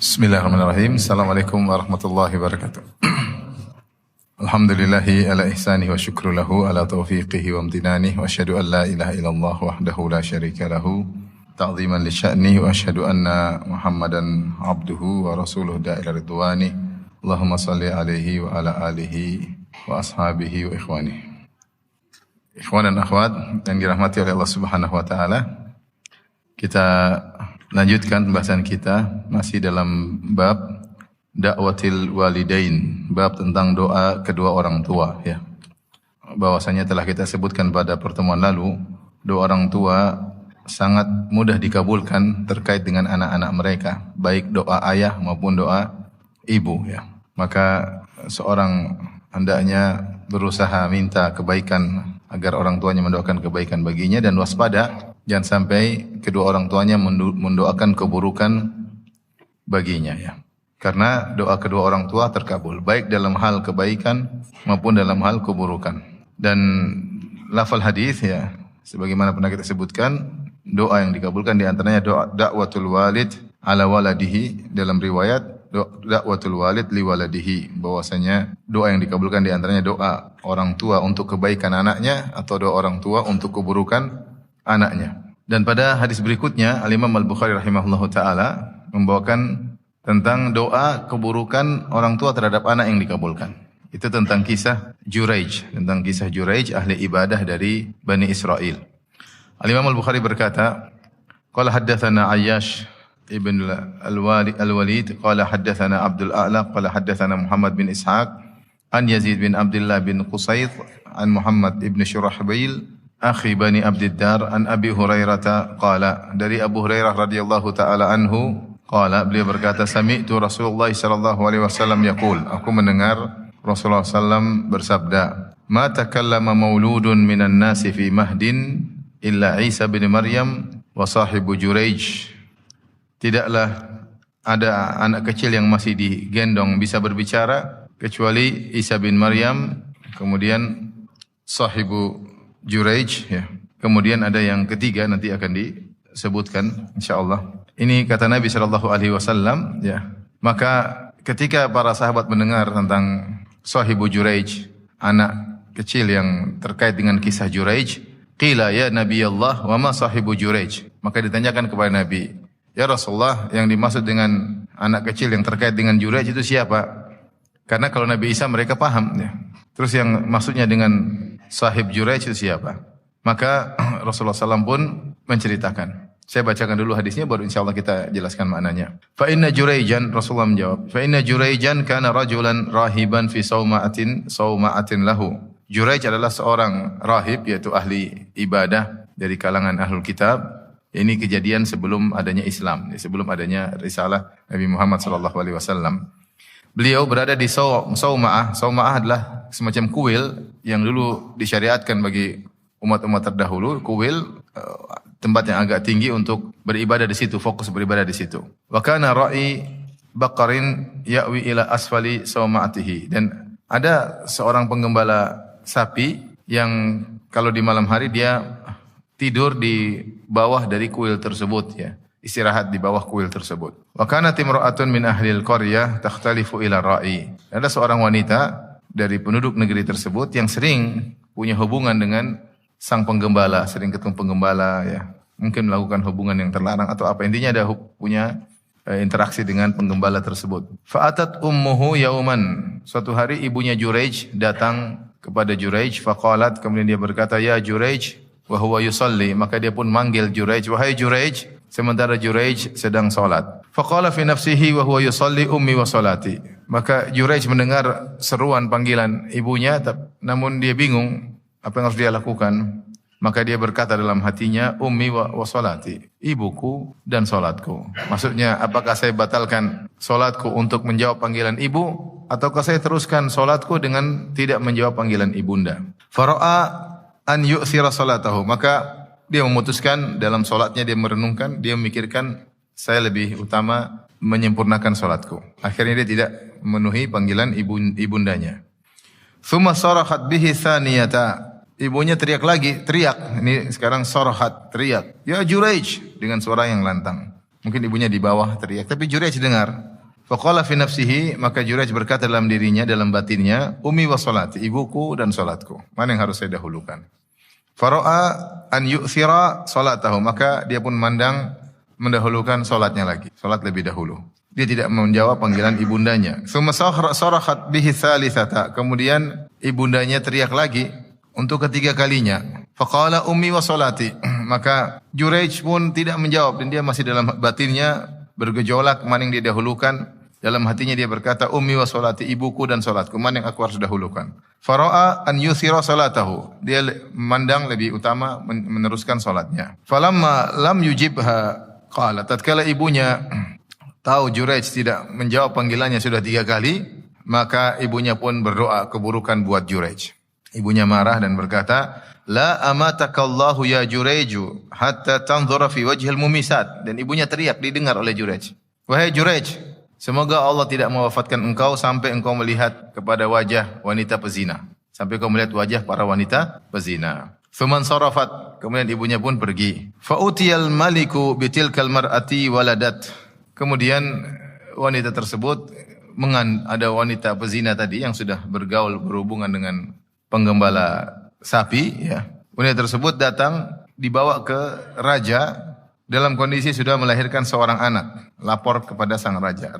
Bismillahirrahmanirrahim. Assalamualaikum warahmatullahi wabarakatuh. Alhamdulillahi ala ihsanihi wa syukru lahu ala taufiqihi wa amtinanihi wa asyhadu an la ilaha illallah wahdahu la syarika lahu ta'ziman li sya'nihi wa asyhadu anna Muhammadan abduhu wa rasuluhu da'ila ridwani. Allahumma salli alaihi wa ala alihi wa ashabihi wa ikhwani. Ikhwan dan akhwat yang dirahmati oleh Allah Subhanahu wa taala. Kita lanjutkan pembahasan kita masih dalam bab dakwatil walidain, bab tentang doa kedua orang tua ya. Bahwasanya telah kita sebutkan pada pertemuan lalu, doa orang tua sangat mudah dikabulkan terkait dengan anak-anak mereka, baik doa ayah maupun doa ibu ya. Maka seorang hendaknya berusaha minta kebaikan agar orang tuanya mendoakan kebaikan baginya dan waspada jangan sampai kedua orang tuanya mendoakan keburukan baginya ya. Karena doa kedua orang tua terkabul baik dalam hal kebaikan maupun dalam hal keburukan. Dan lafal hadis ya sebagaimana pernah kita sebutkan, doa yang dikabulkan di antaranya doa dakwatul walid ala waladihi, dalam riwayat dakwatul walid li waladihi, bahwasanya doa yang dikabulkan di antaranya doa orang tua untuk kebaikan anaknya atau doa orang tua untuk keburukan anaknya. Dan pada hadis berikutnya Al-Imam Al-Bukhari rahimahullahu taala membawakan tentang doa keburukan orang tua terhadap anak yang dikabulkan. Itu tentang kisah Juraij, ahli ibadah dari Bani Israel. Al-Imam Al-Bukhari berkata, qala haddatsana Ayyash ibn al-Walid qala haddatsana Abdul A'la qala haddatsana Muhammad bin Ishaq an Yazid bin Abdullah bin Qusayth an Muhammad ibn Shurahbil akhi Bani Abdiddar an Abi Hurairah qala, dari Abu Hurairah radhiyallahu taala anhu qala, beliau berkata, sami'tu Rasulullah sallallahu alaihi wasallam yaqul, aku mendengar Rasulullah sallam bersabda, ma takallama mauludun minan nasi fi mahdin illa Isa bin Maryam wa sahibu Juraij. Tidaklah ada anak kecil yang masih digendong bisa berbicara kecuali Isa bin Maryam, kemudian sahibu Juraij ya. Kemudian ada yang ketiga nanti akan disebutkan insyaallah. Ini kata Nabi sallallahu alaihi wasallam ya. Maka ketika para sahabat mendengar tentang sahibu Juraij, anak kecil yang terkait dengan kisah Juraij, qila ya Nabi Allah wa ma sahibu Juraij. Maka ditanyakan kepada Nabi, ya Rasulullah, yang dimaksud dengan anak kecil yang terkait dengan Juraij itu siapa? Karena kalau Nabi Isa mereka paham ya. Terus yang maksudnya dengan sahib Juraij itu siapa? Maka Rasulullah SAW pun menceritakan. Saya bacakan dulu hadisnya baru insyaallah kita jelaskan maknanya. Fa inna Juraijan, Rasulullah menjawab, fa inna Juraijan kana rajulan rahiban fi sauma'atin lahu. Juraij adalah seorang rahib, yaitu ahli ibadah dari kalangan ahlul kitab. Ini kejadian sebelum adanya Islam, sebelum adanya risalah Nabi Muhammad sallallahu alaihi wasallam. Beliau berada di Sauma'ah. Sauma'ah adalah semacam kuil yang dulu disyariatkan bagi umat-umat terdahulu. Kuil, tempat yang agak tinggi untuk beribadah di situ, fokus beribadah di situ. Wa kana ra'i baqarin ya'wi ila asfali sauma'atihi. Dan ada seorang penggembala sapi yang kalau di malam hari dia tidur di bawah dari kuil tersebut ya. Istirahat di bawah kuil tersebut. Wa kanat imra'atun min ahlil qaryah takhtalifu ila ra'i. Ada seorang wanita dari penduduk negeri tersebut yang sering punya hubungan dengan sang penggembala, sering ketemu penggembala ya. Mungkin melakukan hubungan yang terlarang atau apa, intinya ada punya interaksi dengan penggembala tersebut. Fa'atat ummuhu yauman. Suatu hari ibunya Juraij datang kepada Juraij, faqalat, kemudian dia berkata, ya Juraij wa huwa yusalli. Maka dia pun manggil Juraij, wahai Juraij, sementara Juraij sedang salat. Faqala fi nafsihi wa huwa yusalli ummi wa salati. Maka Juraij mendengar seruan panggilan ibunya, namun dia bingung apa yang harus dia lakukan. Maka dia berkata dalam hatinya, ummi wa salati, ibuku dan salatku. Maksudnya, apakah saya batalkan salatku untuk menjawab panggilan ibu, ataukah saya teruskan salatku dengan tidak menjawab panggilan ibunda? Fara'a an yu'thira salatahu. Maka dia memutuskan dalam salatnya, dia merenungkan, dia memikirkan, saya lebih utama menyempurnakan salatku. Akhirnya dia tidak memenuhi panggilan ibundanya. Tsumma sarahat bihi tsaniyata. Ibunya teriak lagi, teriak. Ini sekarang sarahat, teriak. Ya Juraij, dengan suara yang lantang. Mungkin ibunya di bawah teriak, tapi Juraij dengar. Faqala fi nafsihi, maka Jurayj berkata dalam dirinya, dalam batinnya, ummi wa salati, ibuku dan salatku. Mana yang harus saya dahulukan? Fara'a an yu'thira salatahu, maka dia pun mendahulukan salatnya lagi. Salat lebih dahulu. Dia tidak menjawab panggilan ibundanya. Tsumma sarahat bihi tsalitsata, kemudian ibundanya teriak lagi untuk ketiga kalinya. Faqala ummi wa salati, maka Jurayj pun tidak menjawab dan dia masih dalam batinnya bergejolak mana yang dia dahulukan. Dalam hatinya dia berkata, ummi wa salati, ibuku dan salatku, mana yang aku harus dahulukan? Fara'a an yuthira salatahu, dia memandang lebih utama meneruskan salatnya. Falamma lam yujibha qala, tatkala ibunya tahu Jurayj tidak menjawab panggilannya sudah 3 kali, maka ibunya pun berdoa keburukan buat Jurayj. Ibunya marah dan berkata, la amatakallahu ya Jurayju hatta tanzura fi wajhil mumisat. Dan ibunya teriak, didengar oleh Jurayj. Wahai Jurayj, semoga Allah tidak mewafatkan engkau sampai engkau melihat kepada wajah wanita pezina. Sampai engkau melihat wajah para wanita pezina. Thuman sarafat, kemudian ibunya pun pergi. Fa'utiyal maliku bitilkal mar'ati waladat. Kemudian wanita tersebut, ada wanita pezina tadi yang sudah bergaul, berhubungan dengan penggembala sapi. Ya. Wanita tersebut datang, dibawa ke raja, dalam kondisi sudah melahirkan seorang anak, lapor kepada sang raja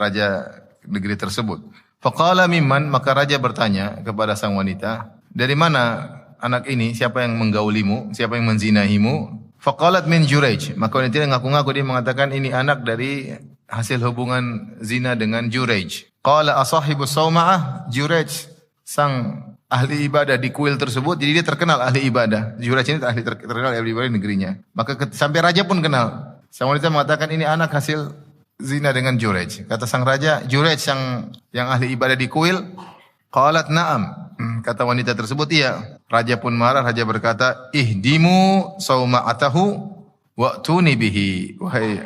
negeri tersebut. Faqala mimman, maka raja bertanya kepada sang wanita, dari mana anak ini, siapa yang menggaulimu, siapa yang menzinahimu? Faqalat min Jurayj, maka wanita yang ngaku-ngaku dia mengatakan ini anak dari hasil hubungan zina dengan Jurayj. Qala asahibu sawma'ah, Jurayj sang ahli ibadah di kuil tersebut, jadi dia terkenal ahli ibadah. Jurayj ini terkenal ahli ibadah di negerinya. Maka sampai raja pun kenal. Sang wanita mengatakan ini anak hasil zina dengan Jurayj. Kata sang raja, Jurayj yang ahli ibadah di kuil. Qalat na'am. Kata wanita tersebut, iya. Raja pun marah, raja berkata, ihdimu sawma'atahu wa'tuni bihi. Wahai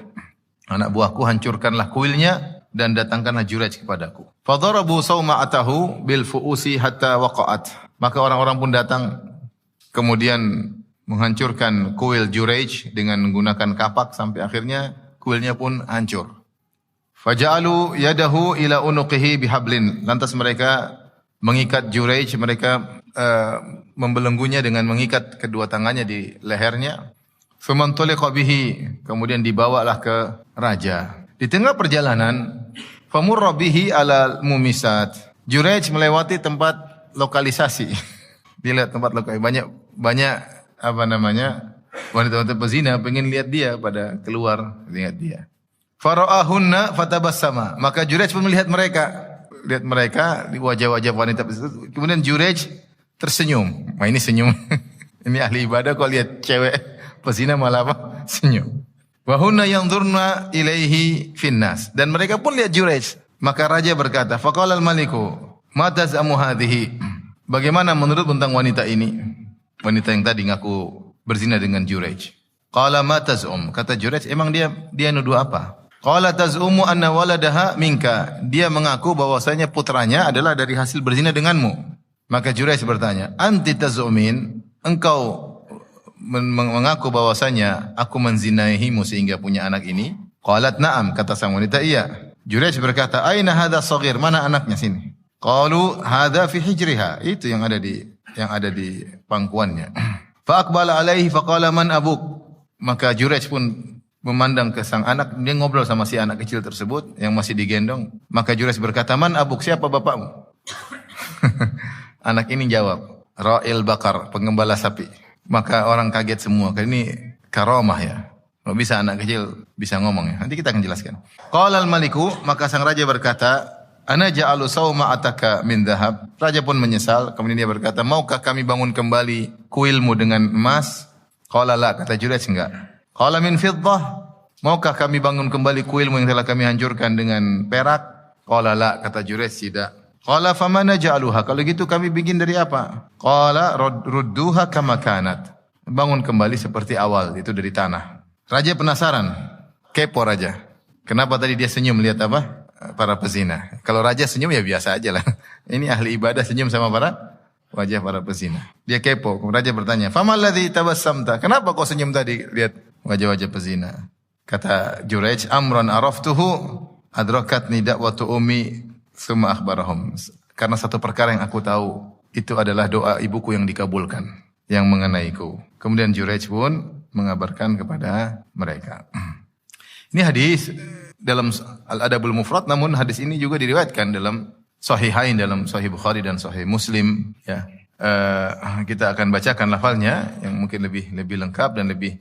anak buahku, hancurkanlah kuilnya dan datangkanlah Jurayj kepadaku. Fadarabu sawma'atahu bil fu'usi hatta waqa'at. Maka orang-orang pun datang kemudian menghancurkan kuil Jurayj dengan menggunakan kapak sampai akhirnya kuilnya pun hancur. Faja'alu yadahu ila unuqihi bihablin. Lantas mereka mengikat Jurayj, mereka membelenggunya dengan mengikat kedua tangannya di lehernya. Famantuliqa bihi, kemudian dibawalah ke raja. Di tengah perjalanan, famurra bihi ala mumisat. Jurayj melewati tempat lokalisasi. Dia lihat tempat lokalisasi. Banyak wanita-wanita pezina pengen lihat dia pada keluar, lihat dia. Fara'ahunna fatabassama. Maka Jurayj pun melihat mereka. Lihat mereka di wajah-wajah wanita pezina. Kemudian Jurayj tersenyum. Wah, ini senyum. Ini ahli ibadah kok lihat cewek pezina malah apa? Senyum. Wa hunna yanzurna ilaihi finnas, dan mereka pun lihat Jurayj. Maka raja berkata, faqala al-maliku ma tazamu hadhihi, bagaimana menurut tentang wanita ini, wanita yang tadi ngaku berzina dengan Jurayj. Qala ma tazum, kata Jurayj, emang dia nuduh apa? Qala tazumu anna waladaha minka, dia mengaku bahwasanya putranya adalah dari hasil berzina denganmu. Maka Jurayj bertanya, anti tazumin, engkau mengaku bahwasanya aku menzinaihimu sehingga punya anak ini? Qalat na'am, kata sang wanita, iya. Jurayj berkata, aina hadha saghir, mana anaknya sini? Qalu hadha fi hijriha, itu yang ada di pangkuannya. Fa aqbala alaihi faqala man abuk, maka Jurayj pun memandang ke sang anak, dia ngobrol sama si anak kecil tersebut yang masih digendong. Maka Jurayj berkata, man abuk, siapa bapakmu? Anak ini jawab, ra'il bakar, penggembala sapi. Maka orang kaget semua. Karena ini karamah ya. Kalau bisa anak kecil bisa ngomong ya. Nanti kita akan jelaskan. Qala al-maliku, maka sang raja berkata, ana ja'alu sawma'ataka min dhahab. Raja pun menyesal. Kemudian dia berkata, maukah kami bangun kembali kuilmu dengan emas? Qala la, kata Jurayj, enggak. Qala min fiddah, maukah kami bangun kembali kuilmu yang telah kami hancurkan dengan perak? Qala la, kata Jurayj, tidak. Qala famana ja'aluha, kalau gitu kami bikin dari apa? Qala rudduha kama kanat, bangun kembali seperti awal, itu dari tanah. Raja penasaran, kepo raja. Kenapa tadi dia senyum melihat apa? Para pezina. Kalau raja senyum ya biasa aja lah. Ini ahli ibadah senyum sama wajah para pezina. Dia kepo, raja bertanya, famal ladzi tabassamta, kenapa kau senyum tadi lihat wajah-wajah pezina? Kata Jurayj, amran araftuhu adrakatni da'watu ummi tsumma akhbarahum. Karena satu perkara yang aku tahu, itu adalah doa ibuku yang dikabulkan, yang mengenaiku. Kemudian Juraij pun mengabarkan kepada mereka. Ini hadis dalam Al-Adabul Mufrad, namun hadis ini juga diriwayatkan dalam Sahihain, dalam Sahih Bukhari dan Sahih Muslim. Ya, kita akan bacakan lafalnya yang mungkin lebih lengkap dan lebih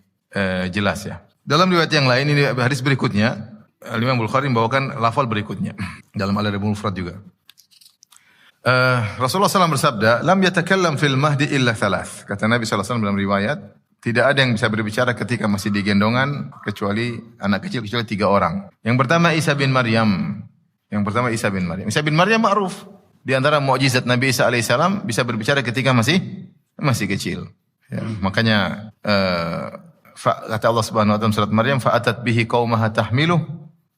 jelas ya. Dalam riwayat yang lain, ini hadis berikutnya, Imam Bukhari membawakan lafal berikutnya dalam Al-Adabul Mufrad juga. Rasulullah SAW bersabda, "Lam yatakallam fil mahdi illa thalath." Kata Nabi SAW dalam riwayat, tidak ada yang bisa berbicara ketika masih digendongan kecuali anak kecil, kecuali 3 orang. Yang pertama Isa bin Maryam. Isa bin Maryam ma'ruf. Di antara mukjizat Nabi Isa alaihissalam bisa berbicara ketika masih kecil. Ya, makanya kata Allah Subhanahu wa taala surat Maryam, "Fa'atat bihi qaumaha tahmiluh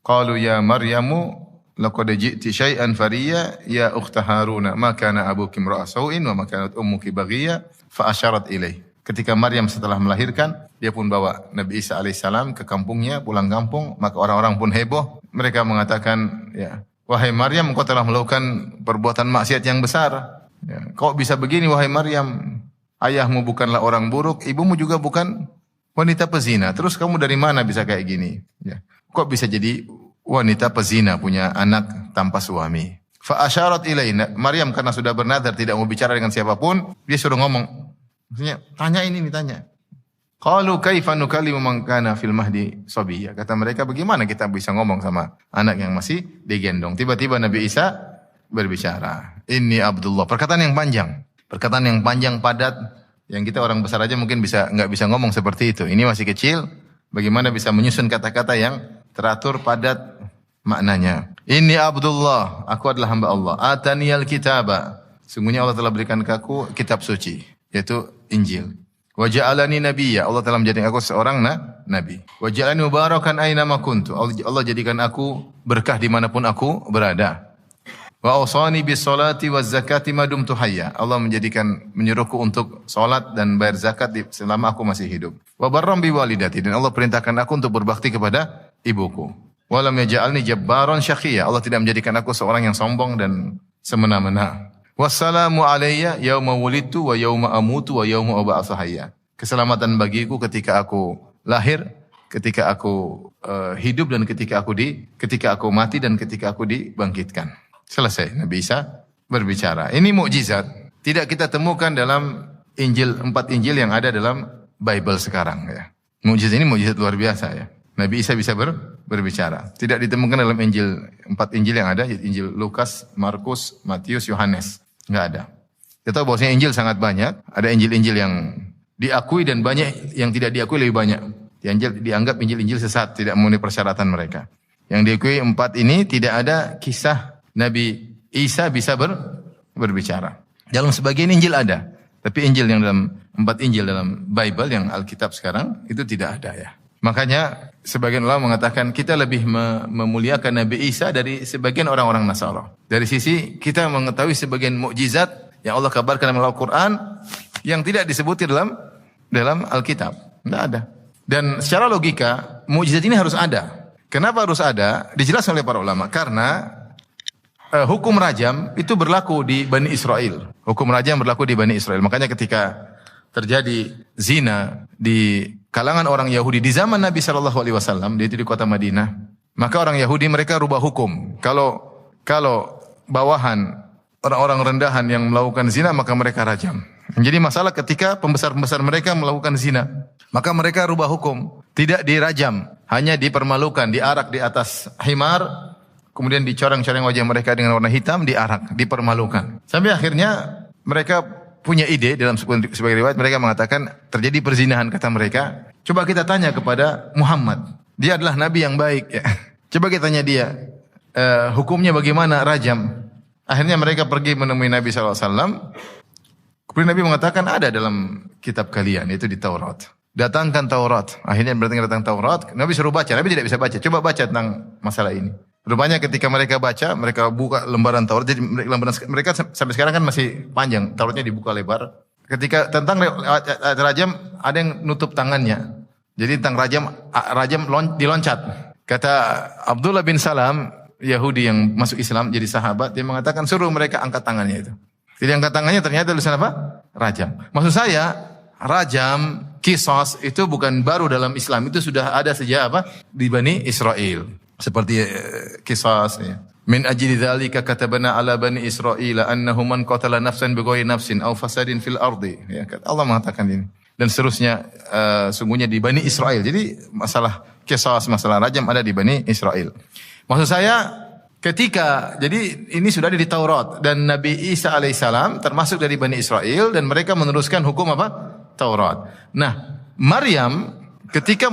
qalu ya Maryamu laqad ji'ti syai'an fariya ya ukhta Haruna ma kana abuki imra'a sau'in wa ma kanat ummuki baghiya fa asyarat ilaih." Ketika Maryam setelah melahirkan, dia pun bawa Nabi Isa alaihissalam ke kampungnya, pulang kampung, maka orang-orang pun heboh. Mereka mengatakan, ya, "Wahai Maryam, engkau telah melakukan perbuatan maksiat yang besar. Ya, kok bisa begini wahai Maryam? Ayahmu bukanlah orang buruk, ibumu juga bukan wanita pezina. Terus kamu dari mana bisa kayak gini? Ya, kok bisa jadi wanita pezina, punya anak tanpa suami?" Fa asyarat ilaina. Maryam karena sudah bernazar tidak mau bicara dengan siapapun, dia suruh ngomong. Maksudnya, tanya. Qalu kaifa nukallimu man kana fil mahdi sabiyya. Kata mereka, bagaimana kita bisa ngomong sama anak yang masih digendong? Tiba-tiba Nabi Isa berbicara. Inni Abdullah. Perkataan yang panjang padat, yang kita orang besar aja mungkin enggak bisa ngomong seperti itu. Ini masih kecil, bagaimana bisa menyusun kata-kata yang teratur padat maknanya. Inni Abdullah, aku adalah hamba Allah. Ataniyal kitaba. Sungguhnya Allah telah berikan ke aku kitab suci, yaitu Injil. Wa ja'alani nabiyya, Allah telah menjadikan aku seorang nabi. Wa ja'alani mubarakan aina ma kuntu, Allah jadikan aku berkah dimanapun aku berada. Wa awsani bis salati waz zakati ma dumtu hayya, Allah menyuruhku untuk salat dan bayar zakat selama aku masih hidup. Wa barram bi walidati, dan Allah perintahkan aku untuk berbakti kepada ibuku. Wa lam yaj'alni jabbaran syaqiyya, Allah tidak menjadikan aku seorang yang sombong dan semena-mena. Wassalamu alayya yauma wulidtu wa yauma amutu wa yauma ub'atsu hayya. Keselamatan bagiku ketika aku lahir, ketika aku hidup, dan ketika aku mati, dan ketika aku dibangkitkan. Selesai Nabi Isa berbicara. Ini mukjizat. Tidak kita temukan dalam 4 Injil yang ada dalam Bible sekarang ya. Mukjizat ini mukjizat luar biasa ya. Nabi Isa bisa berbicara. Tidak ditemukan dalam 4 Injil yang ada, Injil Lukas, Markus, Matius, Yohanes. Enggak ada. Kita tahu bahwasanya Injil sangat banyak. Ada Injil-Injil yang diakui dan banyak yang tidak diakui lebih banyak. Injil dianggap Injil-Injil sesat, tidak memenuhi persyaratan mereka. Yang diakui 4 ini tidak ada kisah Nabi Isa bisa berbicara. Dalam sebagian Injil ada, tapi Injil yang dalam 4 Injil dalam Bible yang Alkitab sekarang itu tidak ada ya. Makanya sebagian ulama mengatakan kita lebih memuliakan Nabi Isa dari sebagian orang-orang Nasara. Dari sisi kita mengetahui sebagian mukjizat yang Allah kabarkan dalam Al-Quran yang tidak disebuti dalam Alkitab. Tidak ada. Dan secara logika mukjizat ini harus ada. Kenapa harus ada? Dijelaskan oleh para ulama. Karena hukum rajam itu berlaku di Bani Israel. Hukum rajam berlaku di Bani Israel. Makanya ketika terjadi zina di kalangan orang Yahudi di zaman Nabi SAW, yaitu di kota Madinah, maka orang Yahudi mereka rubah hukum. Kalau bawahan orang-orang rendahan yang melakukan zina, maka mereka rajam. Jadi masalah ketika pembesar-pembesar mereka melakukan zina, maka mereka rubah hukum. Tidak dirajam, hanya dipermalukan, diarak di atas himar, kemudian dicoreng-coreng wajah mereka dengan warna hitam, diarak, dipermalukan. Sampai akhirnya mereka punya ide, dalam sebagai riwayat mereka mengatakan terjadi perzinahan, kata mereka. Coba kita tanya kepada Muhammad, dia adalah nabi yang baik ya. Coba kita tanya dia, hukumnya bagaimana rajam. Akhirnya mereka pergi menemui Nabi SAW. Kemudian Nabi mengatakan ada dalam kitab kalian, yaitu di Taurat. Datangkan Taurat. Akhirnya datang Taurat. Nabi suruh baca, Nabi tidak bisa baca. Coba baca tentang masalah ini. Rupanya ketika mereka baca, mereka buka lembaran Taurat. Jadi lembaran mereka sampai sekarang kan masih panjang. Tauratnya dibuka lebar. Ketika tentang rajam, ada yang nutup tangannya. Jadi tentang rajam diloncat. Kata Abdullah bin Salam, Yahudi yang masuk Islam jadi sahabat, dia mengatakan suruh mereka angkat tangannya itu. Jadi angkat tangannya ternyata tulisan apa? Rajam. Maksud saya, rajam, kisos itu bukan baru dalam Islam, itu sudah ada sejak apa? Di Bani Israel. Seperti kisos ya. Min ajli dzalika katabna ala bani Israil annahu man qatala nafsan bighairi nafsin aw fasadin fil ardi. Ya, Allah mengatakan ini. Dan seterusnya sungguhnya di Bani Israel. Jadi masalah kisos, masalah rajam ada di Bani Israel. Maksud saya jadi ini sudah ada di Taurat dan Nabi Isa alaihissalam termasuk dari Bani Israel dan mereka meneruskan hukum apa? Taurat. Nah, Maryam ketika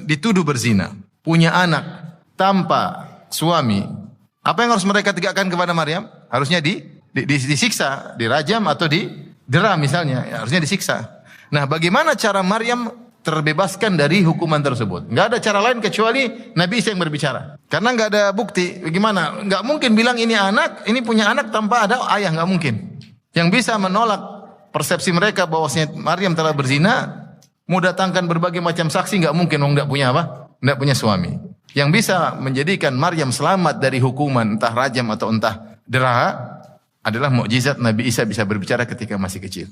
dituduh berzina, punya anak tanpa suami, apa yang harus mereka tegakkan kepada Maryam? Harusnya disiksa, dirajam atau didera misalnya, ya, harusnya disiksa. Nah, bagaimana cara Maryam terbebaskan dari hukuman tersebut? Enggak ada cara lain kecuali Nabi Isa yang berbicara. Karena enggak ada bukti. Bagaimana? Enggak mungkin bilang ini punya anak tanpa ada ayah, enggak mungkin. Yang bisa menolak persepsi mereka bahwasanya Maryam telah berzina, mau datangkan berbagai macam saksi, enggak mungkin, wong enggak punya apa? Enggak punya suami. Yang bisa menjadikan Maryam selamat dari hukuman entah rajam atau entah dera adalah mukjizat Nabi Isa bisa berbicara ketika masih kecil.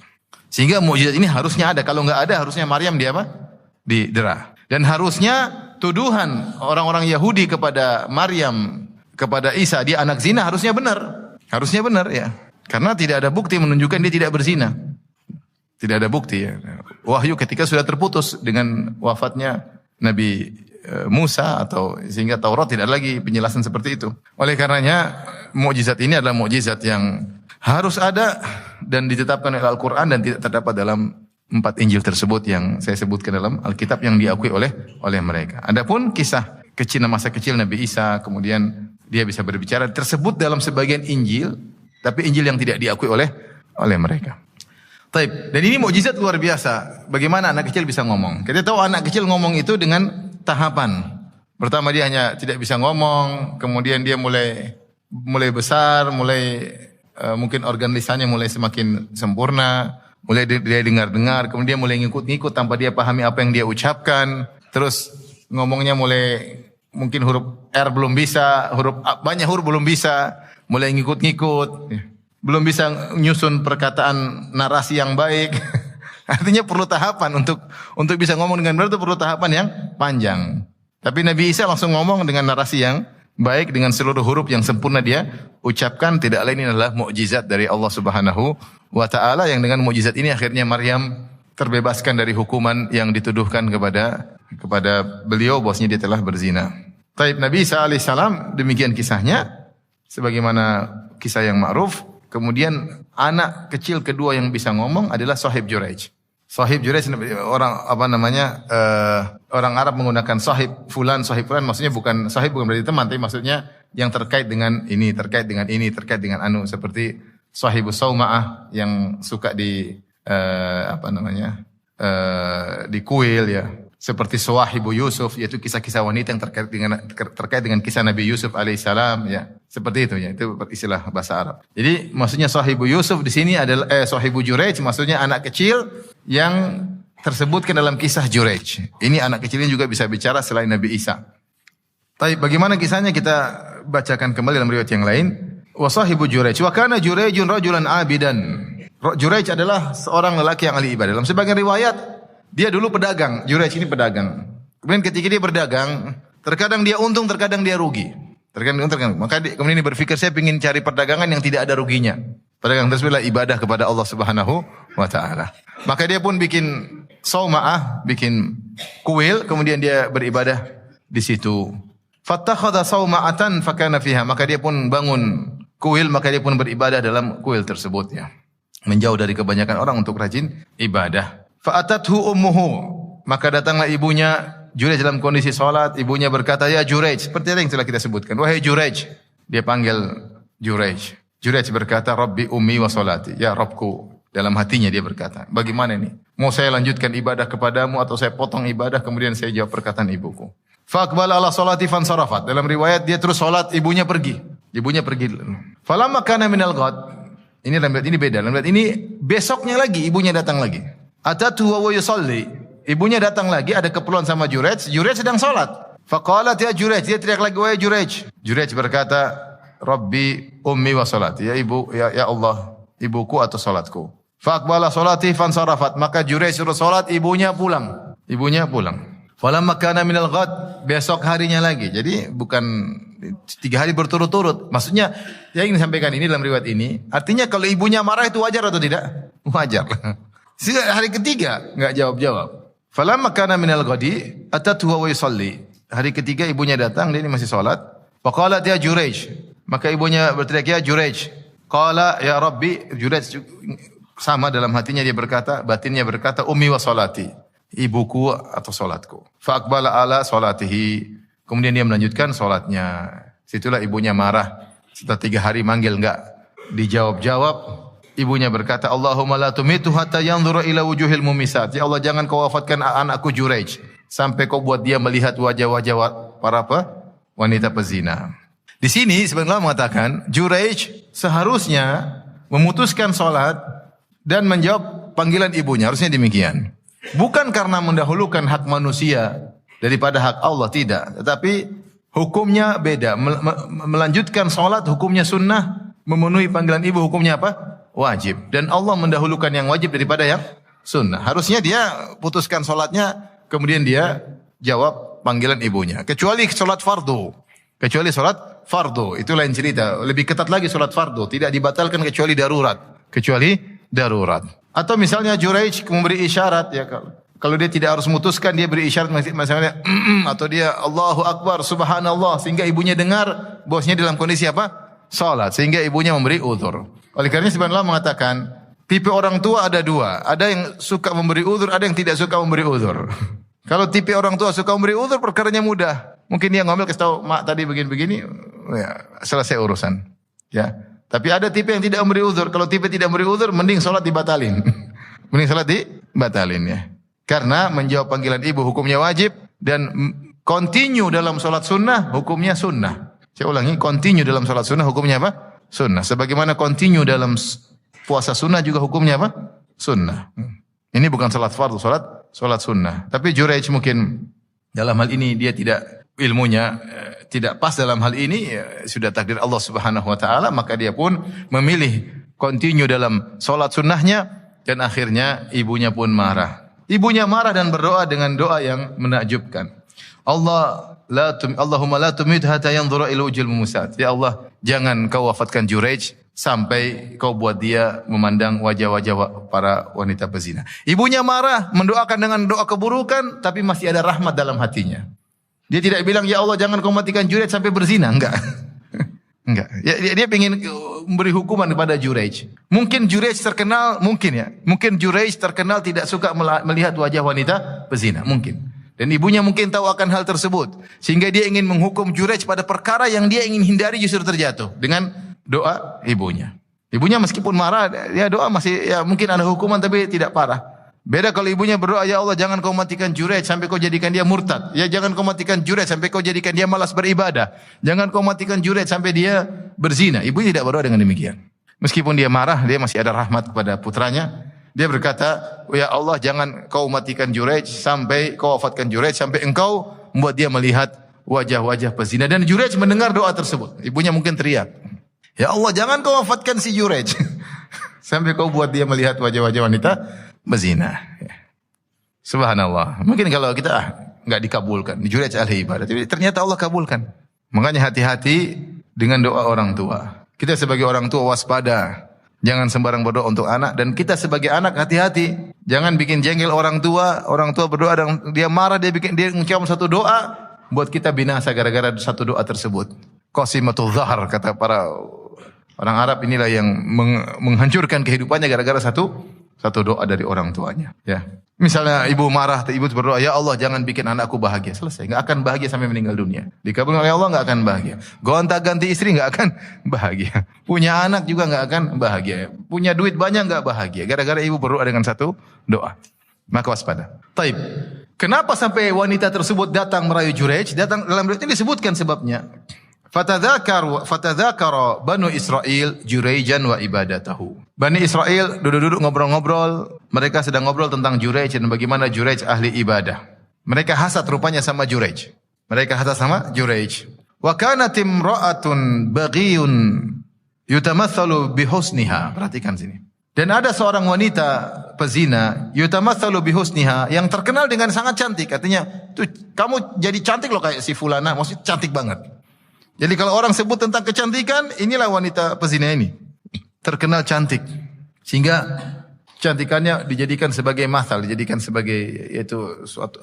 Sehingga mukjizat ini harusnya ada. Kalau enggak ada, harusnya Maryam didera. Dan harusnya tuduhan orang-orang Yahudi kepada Maryam, kepada Isa, dia anak zina, harusnya benar. Harusnya benar ya. Karena tidak ada bukti menunjukkan dia tidak berzina. Tidak ada bukti ya. Wahyu ketika sudah terputus dengan wafatnya Nabi Musa sehingga Taurat tidak lagi penjelasan seperti itu. Oleh karenanya mukjizat ini adalah mukjizat yang harus ada dan ditetapkan oleh Al-Quran dan tidak terdapat dalam 4 Injil tersebut yang saya sebutkan dalam Alkitab yang diakui oleh mereka. Adapun kisah masa kecil Nabi Isa, kemudian dia bisa berbicara, tersebut dalam sebagian Injil, tapi Injil yang tidak diakui oleh mereka. Taib. Dan ini mukjizat luar biasa. Bagaimana anak kecil bisa ngomong? Kita tahu anak kecil ngomong itu dengan tahapan. Pertama dia hanya tidak bisa ngomong, kemudian dia mulai besar, mungkin organ lisannya mulai semakin sempurna, mulai dia dengar-dengar, kemudian mulai ngikut-ngikut tanpa dia pahami apa yang dia ucapkan. Terus ngomongnya mulai mungkin huruf R belum bisa, banyak huruf belum bisa, mulai ngikut-ngikut. Belum bisa nyusun perkataan narasi yang baik. Artinya perlu tahapan untuk bisa ngomong dengan benar, itu perlu tahapan yang panjang. Tapi Nabi Isa langsung ngomong dengan narasi yang baik, dengan seluruh huruf yang sempurna dia ucapkan. Tidak lain ini adalah mukjizat dari Allah Subhanahu wa taala, yang dengan mukjizat ini akhirnya Maryam terbebaskan dari hukuman yang dituduhkan kepada beliau bahwasanya dia telah berzina. Taib, Nabi Isa alaihissalam demikian kisahnya sebagaimana kisah yang ma'ruf. Kemudian anak kecil kedua yang bisa ngomong adalah Sahib Juraij. Sahib Juraij orang Arab menggunakan sahib fulan, maksudnya bukan berarti teman, tapi maksudnya yang terkait dengan ini, terkait dengan ini, terkait dengan anu, seperti Sahibus Sauma'ah yang suka di kuil ya. Seperti Sawahibu Yusuf, yaitu kisah-kisah wanita yang terkait dengan kisah Nabi Yusuf alaihissalam ya. Seperti itu ya, itu istilah bahasa Arab. Jadi maksudnya Sahibu Yusuf di sini adalah Sahibu Juraij, maksudnya anak kecil yang tersebutkan dalam kisah Juraij. Ini anak kecil ini juga bisa bicara selain Nabi Isa. Tapi bagaimana kisahnya kita bacakan kembali dalam riwayat yang lain. Wa Sahibu Juraij wa kana Juraijun rajulan abidan. Juraij adalah seorang lelaki yang ahli ibadah. Dalam sebagian riwayat dia dulu pedagang, Juraij ini pedagang. Kemudian ketika dia berdagang, terkadang dia untung, terkadang dia rugi. Maka kemudian dia berpikir, saya ingin cari perdagangan yang tidak ada ruginya. Pedagang tersebut adalah ibadah kepada Allah Subhanahu wa taala. Maka dia pun bikin sauma'ah, bikin kuil, kemudian dia beribadah di situ. Fattakhadha sauma'atan fakana fiha. Maka dia pun bangun kuil, maka dia pun beribadah dalam kuil tersebut ya. Menjauh dari kebanyakan orang untuk rajin ibadah. Fa'atathu ummuhu, maka datanglah ibunya Juraij dalam kondisi salat. Ibunya berkata, ya Juraij, seperti yang telah kita sebutkan, wahai Juraij. Dia panggil Juraij. Juraij berkata, Rabbi ummi wa salati, ya Rabbku. Dalam hatinya dia berkata, bagaimana ini? Mau saya lanjutkan ibadah kepadamu atau saya potong ibadah kemudian saya jawab perkataan ibuku? Faqbala ala salati fansarafat. Dalam riwayat dia terus salat, ibunya pergi. Falamma kana minal ghad. Ini beda. Dalam riwayat ini besoknya lagi ibunya datang lagi. Atatu wa yusalli. Ibunya datang lagi, ada keperluan sama Juraij. Juraij sedang salat. Faqalat ya Jurej, dia teriak lagi, wahai Jurej. Jurej berkata, Rabbi ummi wa salati, ya ibu, ya Allah, ibuku atau salatku. Faqbala salati fansarafat, maka Jurej suruh salat, ibunya pulang. Ibunya pulang. Falamma kana minal ghad, besok harinya lagi. Jadi bukan 3 hari berturut-turut. Maksudnya, saya ingin sampaikan ini dalam riwayat ini, artinya kalau ibunya marah itu wajar atau tidak? Wajar. Sehingga hari ketiga enggak jawab-jawab. Falamma kana minal ghadi atatu wa yusalli. Hari ketiga ibunya datang, dia ini masih salat. Faqalat ya Jurej. Maka ibunya berteriak, ya Jurej. Qala ya Rabbi, Jurej sama dalam hatinya dia berkata, batinnya berkata, ummi wa salati, ibuku atau salatku. Fa aqbala ala salatihi. Kemudian dia melanjutkan salatnya. Situlah ibunya marah. Setelah 3 hari manggil enggak dijawab-jawab. Ibunya berkata, Allahumma la tumitu hatta yanzura ila wujuhil mumisat. Ya Allah, jangan kau wafatkan anakku Jurej sampai kau buat dia melihat wajah-wajah para wanita pezina. Di sini sebenarnya mengatakan Jurej seharusnya memutuskan salat dan menjawab panggilan ibunya. Harusnya demikian. Bukan karena mendahulukan hak manusia daripada hak Allah, tidak. Tetapi hukumnya beda. Melanjutkan salat hukumnya sunnah, memenuhi panggilan ibu hukumnya apa? Wajib. Dan Allah mendahulukan yang wajib daripada yang sunnah. Harusnya dia putuskan salatnya, kemudian dia jawab panggilan ibunya. Kecuali salat fardu. Kecuali salat fardu. Itu lain cerita. Lebih ketat lagi salat fardu. Tidak dibatalkan kecuali darurat. Kecuali darurat. Atau misalnya Jurej memberi isyarat. Ya, kalau dia tidak harus memutuskan, dia beri isyarat. Misalnya, atau dia Allahu Akbar, Subhanallah. Sehingga ibunya dengar, bosnya dalam kondisi apa? Salat. Sehingga ibunya memberi uzur. Oleh karena sebenarnya mengatakan, tipe orang tua ada 2. Ada yang suka memberi uzur, ada yang tidak suka memberi uzur. Kalau tipe orang tua suka memberi uzur, perkaranya mudah. Mungkin dia ngomel kasih tahu, mak tadi begini-begini, ya, selesai urusan. Ya. Tapi ada tipe yang tidak memberi uzur. Kalau tipe tidak memberi uzur, mending salat dibatalin. Mending salat dibatalin ya. Karena menjawab panggilan ibu hukumnya wajib, dan continue dalam salat sunnah hukumnya sunnah. Saya ulangi, continue dalam salat sunnah hukumnya apa? Sunnah. Sebagaimana continue dalam puasa sunnah juga hukumnya apa? Sunnah. Ini bukan salat fardu, salat sunnah. Tapi Jurej mungkin dalam hal ini dia tidak, ilmunya tidak pas dalam hal ini, sudah takdir Allah Subhanahu wa taala, maka dia pun memilih continue dalam salat sunnahnya, dan akhirnya ibunya pun marah. Ibunya marah dan berdoa dengan doa yang menakjubkan. Allahumma la tumit hatta yanzura ila wajhil mumisat. Ya Allah, jangan kau wafatkan Jurej sampai kau buat dia memandang wajah-wajah para wanita pezina. Ibunya marah, mendoakan dengan doa keburukan, tapi masih ada rahmat dalam hatinya. Dia tidak bilang, ya Allah jangan kau matikan Jurej sampai berzina. Enggak. Enggak. Dia ingin memberi hukuman kepada Jurej. Mungkin Jurej terkenal, mungkin Jurej terkenal tidak suka melihat wajah wanita pezina. Mungkin. Dan ibunya mungkin tahu akan hal tersebut. Sehingga dia ingin menghukum Jurej pada perkara yang dia ingin hindari justru terjatuh. Dengan doa ibunya. Ibunya meskipun marah, ya doa masih, ya mungkin ada hukuman tapi tidak parah. Beda kalau ibunya berdoa, ya Allah jangan kau matikan Jurej sampai kau jadikan dia murtad. Ya jangan kau matikan Jurej sampai kau jadikan dia malas beribadah. Jangan kau matikan Jurej sampai dia berzina. Ibu tidak berdoa dengan demikian. Meskipun dia marah, dia masih ada rahmat kepada putranya. Dia berkata, ya Allah jangan kau matikan Jurej sampai kau wafatkan Jurej sampai engkau membuat dia melihat wajah-wajah pezina. Dan Jurej mendengar doa tersebut. Ibunya mungkin teriak, ya Allah jangan kau wafatkan si Jurej sampai kau buat dia melihat wajah-wajah wanita berzina. Subhanallah. Mungkin kalau kita enggak dikabulkan, Jurej ahli ibadah, tapi ternyata Allah kabulkan. Makanya hati-hati dengan doa orang tua. Kita sebagai orang tua waspada. Jangan sembarang berdoa untuk anak, dan kita sebagai anak hati-hati. Jangan bikin jengkel orang tua berdoa dan dia marah, dia mengucapkan satu doa buat kita binasa gara-gara satu doa tersebut. Qasimatul zahar kata para orang Arab, inilah yang menghancurkan kehidupannya gara-gara satu doa dari orang tuanya, ya. Misalnya ibu marah, ibu berdoa, ya Allah jangan bikin anakku bahagia. Selesai, enggak akan bahagia sampai meninggal dunia. Dikabulkan oleh Allah, enggak akan bahagia. Gonta-ganti istri enggak akan bahagia. Punya anak juga enggak akan bahagia. Punya duit banyak enggak bahagia. Gara-gara ibu berdoa dengan satu doa. Maka waspada. Taib. Kenapa sampai wanita tersebut datang merayu Jurej? Datang dalam riwayat ini disebutkan sebabnya. Fatadzakara Banu Israel Jurejan wa ibadatahu. Bani Israel duduk-duduk ngobrol-ngobrol. Mereka sedang ngobrol tentang Jurej dan bagaimana Jurej ahli ibadah. Mereka hasad rupanya sama Jurej. Mereka hasad sama Juraij. Wa kanat imra'atun baghiyun yutamatsalu bihusniha. Perhatikan sini. Dan ada seorang wanita pezina yutamatsalu bihusniha yang terkenal dengan sangat cantik. Artinya, tuh kamu jadi cantik loh kayak si fulana, maksudnya cantik banget. Jadi kalau orang sebut tentang kecantikan, inilah wanita pezina ini. Terkenal cantik. Sehingga cantikannya dijadikan sebagai masal, dijadikan sebagai yaitu suatu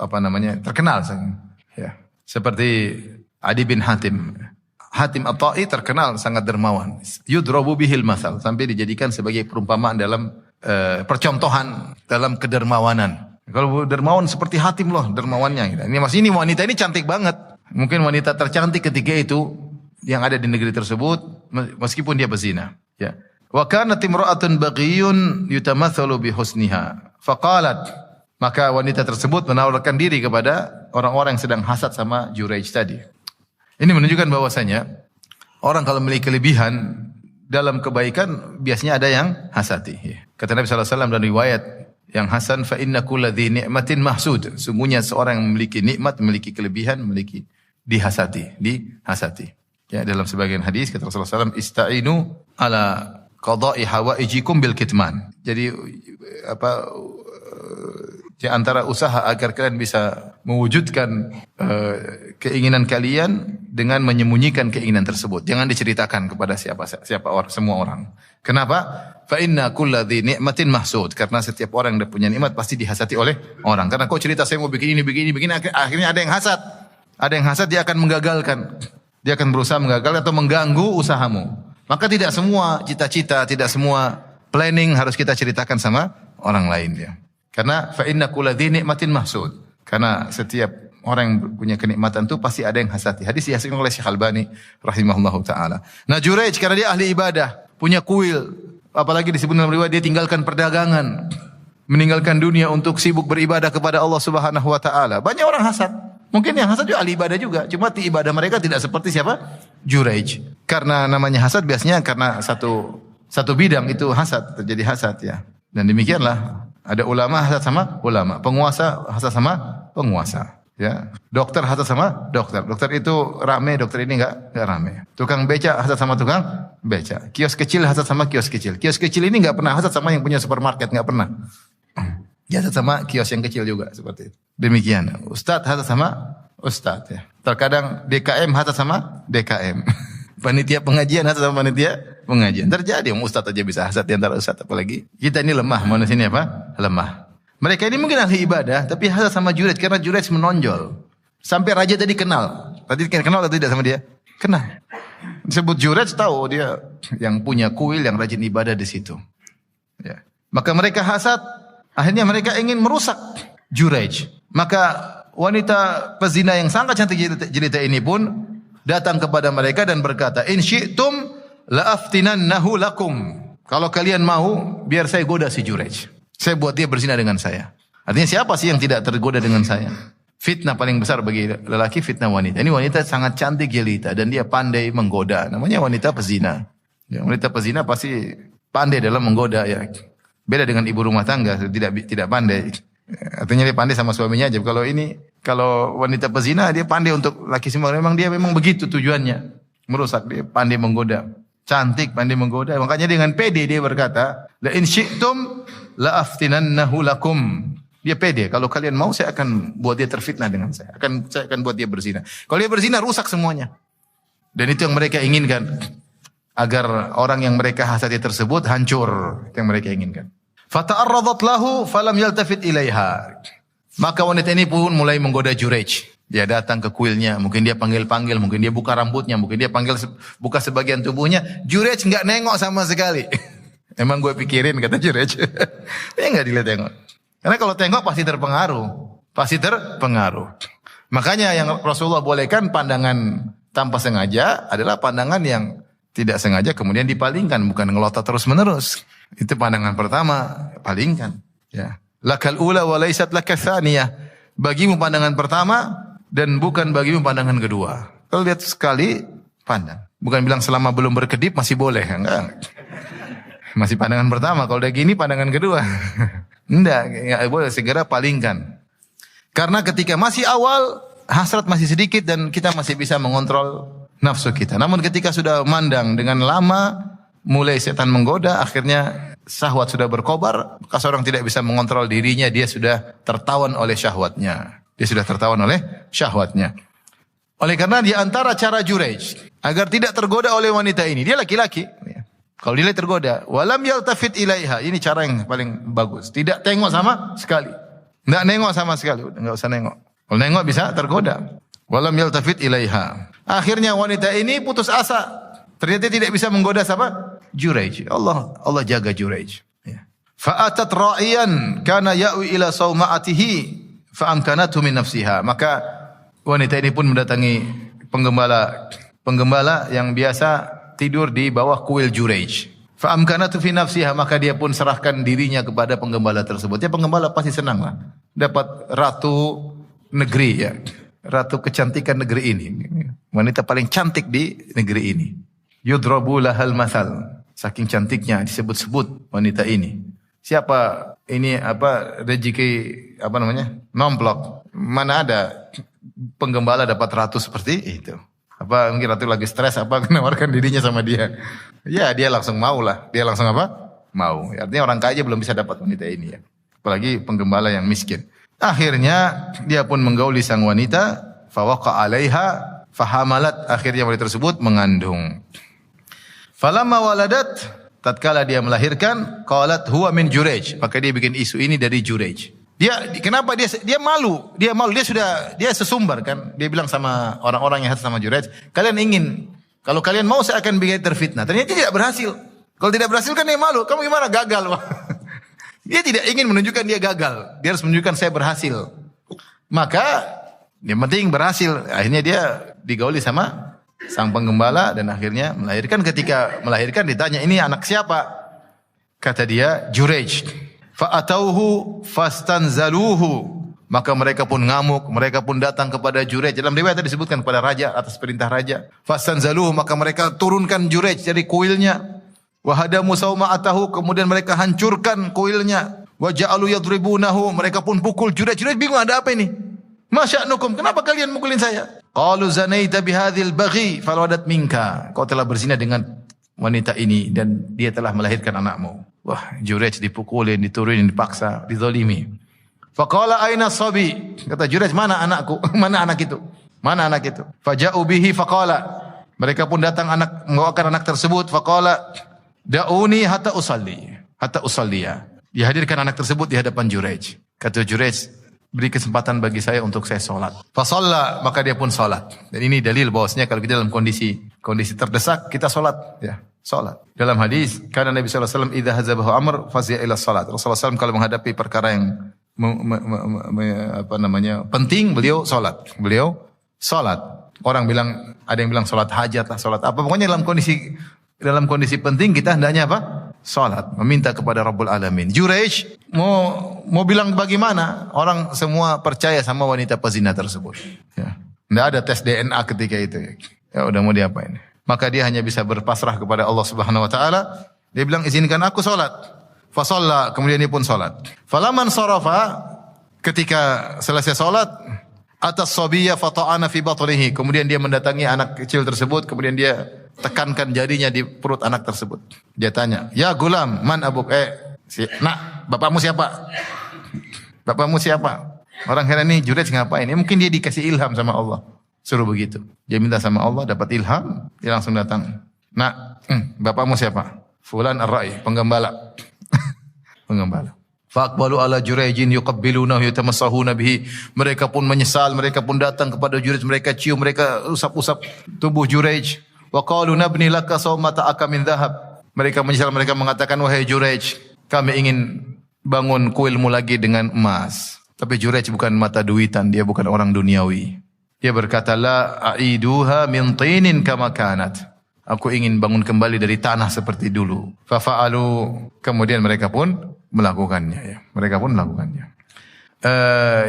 terkenal. Ya. Seperti Adi bin Hatim. Hatim At-Ta'i terkenal sangat dermawan. Yudrabu bihil masal, sampai dijadikan sebagai perumpamaan dalam percontohan dalam kedermawanan. Kalau dermawan seperti Hatim loh dermawannya. Ini wanita ini cantik banget. Mungkin wanita tercantik ketika itu yang ada di negeri tersebut meskipun dia bezina. Ya. Wa kanat imra'atun baghiyun yutamatsalu bihusniha. Faqalat, maka wanita tersebut menawarkan diri kepada orang-orang yang sedang hasad sama Juraij tadi. Ini menunjukkan bahwasanya orang kalau memiliki kelebihan dalam kebaikan biasanya ada yang hasati. Kata Nabi sallallahu alaihi wasallam dalam riwayat yang hasan, fa inna kulladzi ni'matin mahsud. Sungguhnya seorang yang memiliki nikmat, memiliki kelebihan, memiliki dihasati. Ya, dalam sebagian hadis kata Rasulullah SAW, ista'inu ala qada'i hawaijikum bil kitman. Jadi di antara usaha agar kalian bisa mewujudkan keinginan kalian dengan menyembunyikan keinginan tersebut. Jangan diceritakan kepada semua orang. Kenapa? Fa inna kulladzi ni'matin mahsud. Karena setiap orang yang punya nikmat pasti dihasati oleh orang. Karena kau cerita saya mau bikin ini, akhirnya ada yang hasad. Ada yang hasad, dia akan menggagalkan. Dia akan berusaha menggagalkan atau mengganggu usahamu. Maka tidak semua cita-cita, tidak semua planning harus kita ceritakan sama orang lain ya. Karena fa inna kulladzi ni'matin mahsud. Karena setiap orang yang punya kenikmatan itu pasti ada yang hasati. Hadis dihasilkan oleh Syekh Albani rahimahullahu taala. Nah, Juraij karena dia ahli ibadah, punya kuil, apalagi disebut dalam riwayat dia tinggalkan perdagangan, meninggalkan dunia untuk sibuk beribadah kepada Allah Subhanahu wa taala. Banyak orang hasad. Mungkin yang hasad juga ahli ibadah juga, cuma ibadah mereka tidak seperti siapa? Juraij. Karena namanya hasad biasanya karena satu bidang itu hasad, terjadi hasad ya. Dan demikianlah ada ulama hasad sama ulama, penguasa hasad sama penguasa, ya. Dokter hasad sama dokter. Dokter itu rame, dokter ini enggak rame. Tukang beca hasad sama tukang beca. Kios kecil hasad sama kios kecil. Kios kecil ini enggak pernah hasad sama yang punya supermarket, enggak pernah. Ya hasad sama kios yang kecil juga seperti itu. Demikian. Ustadz hasad sama ustadz ya. Terkadang DKM hasad sama DKM. Panitia pengajian hasad sama panitia pengajian. Terjadi ustadz aja bisa hasad di antara ustadz, apalagi kita ini lemah. Manusia ini apa? Lemah. Mereka ini mungkin ahli ibadah tapi hasad sama Juraij karena Juraij menonjol. Sampai raja tadi kenal. Tadi kenal atau tidak sama dia? Kenal. Disebut Juraij, tahu dia yang punya kuil, yang rajin ibadah di situ. Ya. Maka mereka hasad, akhirnya mereka ingin merusak Juraij. Maka wanita pezina yang sangat cantik jelita ini pun datang kepada mereka dan berkata, "In syi'tum la aftinannahu lakum." Kalau kalian mau, biar saya goda si Juraij. Saya buat dia berzina dengan saya. Artinya siapa sih yang tidak tergoda dengan saya? Fitnah paling besar bagi lelaki, fitnah wanita. Ini wanita sangat cantik jelita dan dia pandai menggoda. Namanya wanita pezina. Ya, wanita pezina pasti pandai dalam menggoda ya. Beda dengan ibu rumah tangga, tidak pandai. Artinya dia pandai sama suaminya aja. Kalau wanita pezina dia pandai untuk laki semua. Memang begitu tujuannya. Merusak, dia pandai menggoda. Cantik, pandai menggoda. Makanya dengan pede dia berkata, "La in syi'tum la aftinannahu lakum." Dia pede. Kalau kalian mau saya akan buat dia terfitnah dengan saya. Saya akan buat dia berzina. Kalau dia berzina rusak semuanya. Dan itu yang mereka inginkan. Agar orang yang mereka hasadi tersebut hancur. Itu yang mereka inginkan. Fata'arradat lahu falam yaltafit ilaiha. Maka wanita ini pun mulai menggoda Juraij. Dia datang ke kuilnya, mungkin dia panggil-panggil, mungkin dia buka rambutnya, mungkin dia buka sebagian tubuhnya. Juraij enggak nengok sama sekali. Emang gue pikirin kata Juraij. Dia enggak dilihat tengok. Karena kalau tengok pasti terpengaruh. Pasti terpengaruh. Makanya yang Rasulullah bolehkan pandangan tanpa sengaja adalah pandangan yang tidak sengaja kemudian dipalingkan, bukan ngelotot terus-menerus. Itu pandangan pertama, palingkan. Ya. Lakal ula wa laysat lakal tsaniyah. Bagimu pandangan pertama dan bukan bagimu pandangan kedua. Kalau lihat sekali, pandang. Bukan bilang selama belum berkedip masih boleh, enggak. Masih pandangan pertama, kalau udah gini pandangan kedua. Enggak boleh, segera palingkan. Karena ketika masih awal hasrat masih sedikit dan kita masih bisa mengontrol nafsu kita. Namun ketika sudah mandang dengan lama, mulai setan menggoda, akhirnya syahwat sudah berkobar, maka seorang tidak bisa mengontrol dirinya, dia sudah tertawan oleh syahwatnya. Dia sudah tertawan oleh syahwatnya. Oleh karena di antara cara Juraij agar tidak tergoda oleh wanita ini, dia laki-laki. Kalau dia tergoda, walam yaltafit ilaiha, ini cara yang paling bagus. Tidak tengok sama sekali. Enggak nengok sama sekali, enggak usah nengok. Kalau nengok bisa tergoda. Walam yaltafit ilaiha. Akhirnya wanita ini putus asa. Ternyata tidak bisa menggoda siapa? Juraij. Allah jaga Juraij. Ya. Fa'atat ra'iyan kana ya'wi ila sawma'atihi fa'amkanathu min nafsiha. Maka wanita ini pun mendatangi penggembala yang biasa tidur di bawah kuil Juraij. Fa'amkanathu fi nafsiha, maka dia pun serahkan dirinya kepada penggembala tersebut. Ya penggembala pasti senang lah. Dapat ratu negeri ya. Ratu kecantikan negeri ini. Wanita paling cantik di negeri ini. Yudrabu lahal masal. Saking cantiknya disebut-sebut wanita ini. Siapa ini rezeki nomplok. Mana ada penggembala dapat ratu seperti itu. Mungkin ratu lagi stres menawarkan dirinya sama dia. Ya dia langsung mau lah. Dia langsung mau. Artinya orang kaya belum bisa dapat wanita ini ya. Apalagi penggembala yang miskin. Akhirnya dia pun menggauli sang wanita. Fawaqa alaiha fahamalat. Akhirnya wanita tersebut mengandung. Falamma waladat, tatkala dia melahirkan, qalat huwa min Juraij. Maka dia bikin isu ini dari Juraij. Kenapa dia malu? Dia sesumbar kan. Dia bilang sama orang-orang yang hadir sama Juraij, kalau kalian mau saya akan bikin terfitnah. Ternyata tidak berhasil. Kalau tidak berhasil kan dia malu. Kamu gimana gagal? Dia tidak ingin menunjukkan dia gagal. Dia harus menunjukkan saya berhasil. Maka yang penting berhasil. Akhirnya dia digauli sama sang penggembala dan akhirnya melahirkan. Ketika melahirkan ditanya, ini anak siapa? Kata dia, Juraij. Fa'atauhu fastanzaluhu. Maka mereka pun ngamuk, mereka pun datang kepada Juraij. Dalam riwayat disebutkan kepada raja atas perintah raja. Fastanzaluhu, maka mereka turunkan Juraij dari kuilnya. Wa hadamu sawma'atahu, kemudian mereka hancurkan kuilnya. Wa ja'alu yadribunahu, mereka pun pukul Juraij. Juraij bingung, ada apa ini? Masya'nukum, kenapa kalian mukulin saya? Qalu zanaita bihadzal baghi falwadat minka. Kau telah berzina dengan wanita ini dan dia telah melahirkan anakmu. Wah, Juraij dipukulin, diturunin, dipaksa, dizalimi. Faqala aina sabi? Kata Juraij, mana anakku? Mana anak itu? Mana anak itu? Faja'u bihi faqala. Mereka pun datang membawakan anak tersebut. Faqala da'uni hatta usalliya. Dihadirkan anak tersebut di hadapan Juraij. Kata Juraij, beri kesempatan bagi saya untuk saya solat. Fasalla, maka dia pun solat. Dan ini dalil bahwasanya kalau kita dalam kondisi terdesak, kita solat. Ya, solat. Dalam hadis, karena Nabi SAW, idza hazabahu amr fazia ila salat. Rasulullah SAW kalau menghadapi perkara yang penting, beliau solat. Beliau solat. Orang bilang, ada yang bilang solat hajat lah, solat apa. Pokoknya dalam kondisi penting kita hendaknya apa? Salat, meminta kepada Rabbul Alamin. Juraij mau bilang bagaimana? Orang semua percaya sama wanita pezina tersebut. Ya. Tidak ada tes DNA ketika itu. Ya udah mau diapain? Maka dia hanya bisa berpasrah kepada Allah Subhanahu Wa Taala. Dia bilang izinkan aku salat. Fasalla, kemudian dia pun salat. Falaman sarafa, ketika selesai salat, atas sabiyya fata'ana fi batnihi. Kemudian dia mendatangi anak kecil tersebut, kemudian dia tekankan jarinya di perut anak tersebut. Dia tanya, "Ya gulam, man abuk?" Nak, bapakmu siapa? Bapakmu siapa? Orang heran ini Juraij ngapain? Mungkin dia dikasih ilham sama Allah. Suruh begitu. Dia minta sama Allah, dapat ilham, dia langsung datang. Nak, bapakmu siapa? Fulan ar-ra'i, penggembala. Penggembala. Faqbalu ala Juraijin yuqabbilunahu yatamassahuna bihi. Mereka pun menyesal, mereka pun datang kepada Juraij, mereka cium, mereka usap-usap tubuh Juraij. Wa qalu nabni laka sawmata'aka min dhahab. Mereka menyesal, mereka mengatakan, wahai Juraij, kami ingin bangun kuilmu lagi dengan emas. Tapi Juraij bukan mata duitan, dia bukan orang duniawi. Dia berkata, la a'iduha min tinin kama kanat. Aku ingin bangun kembali dari tanah seperti dulu. Fafa'alu, kemudian mereka pun melakukannya. Ya. Mereka pun melakukannya.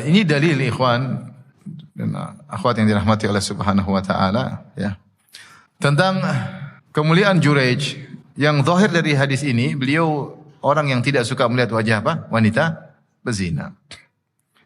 Ini dalil ikhwan dan akhwat yang dirahmati oleh Subhanahu Wa Taala. Ya. Tentang kemuliaan Juraij, yang zahir dari hadis ini, beliau orang yang tidak suka melihat wajah wanita berzina.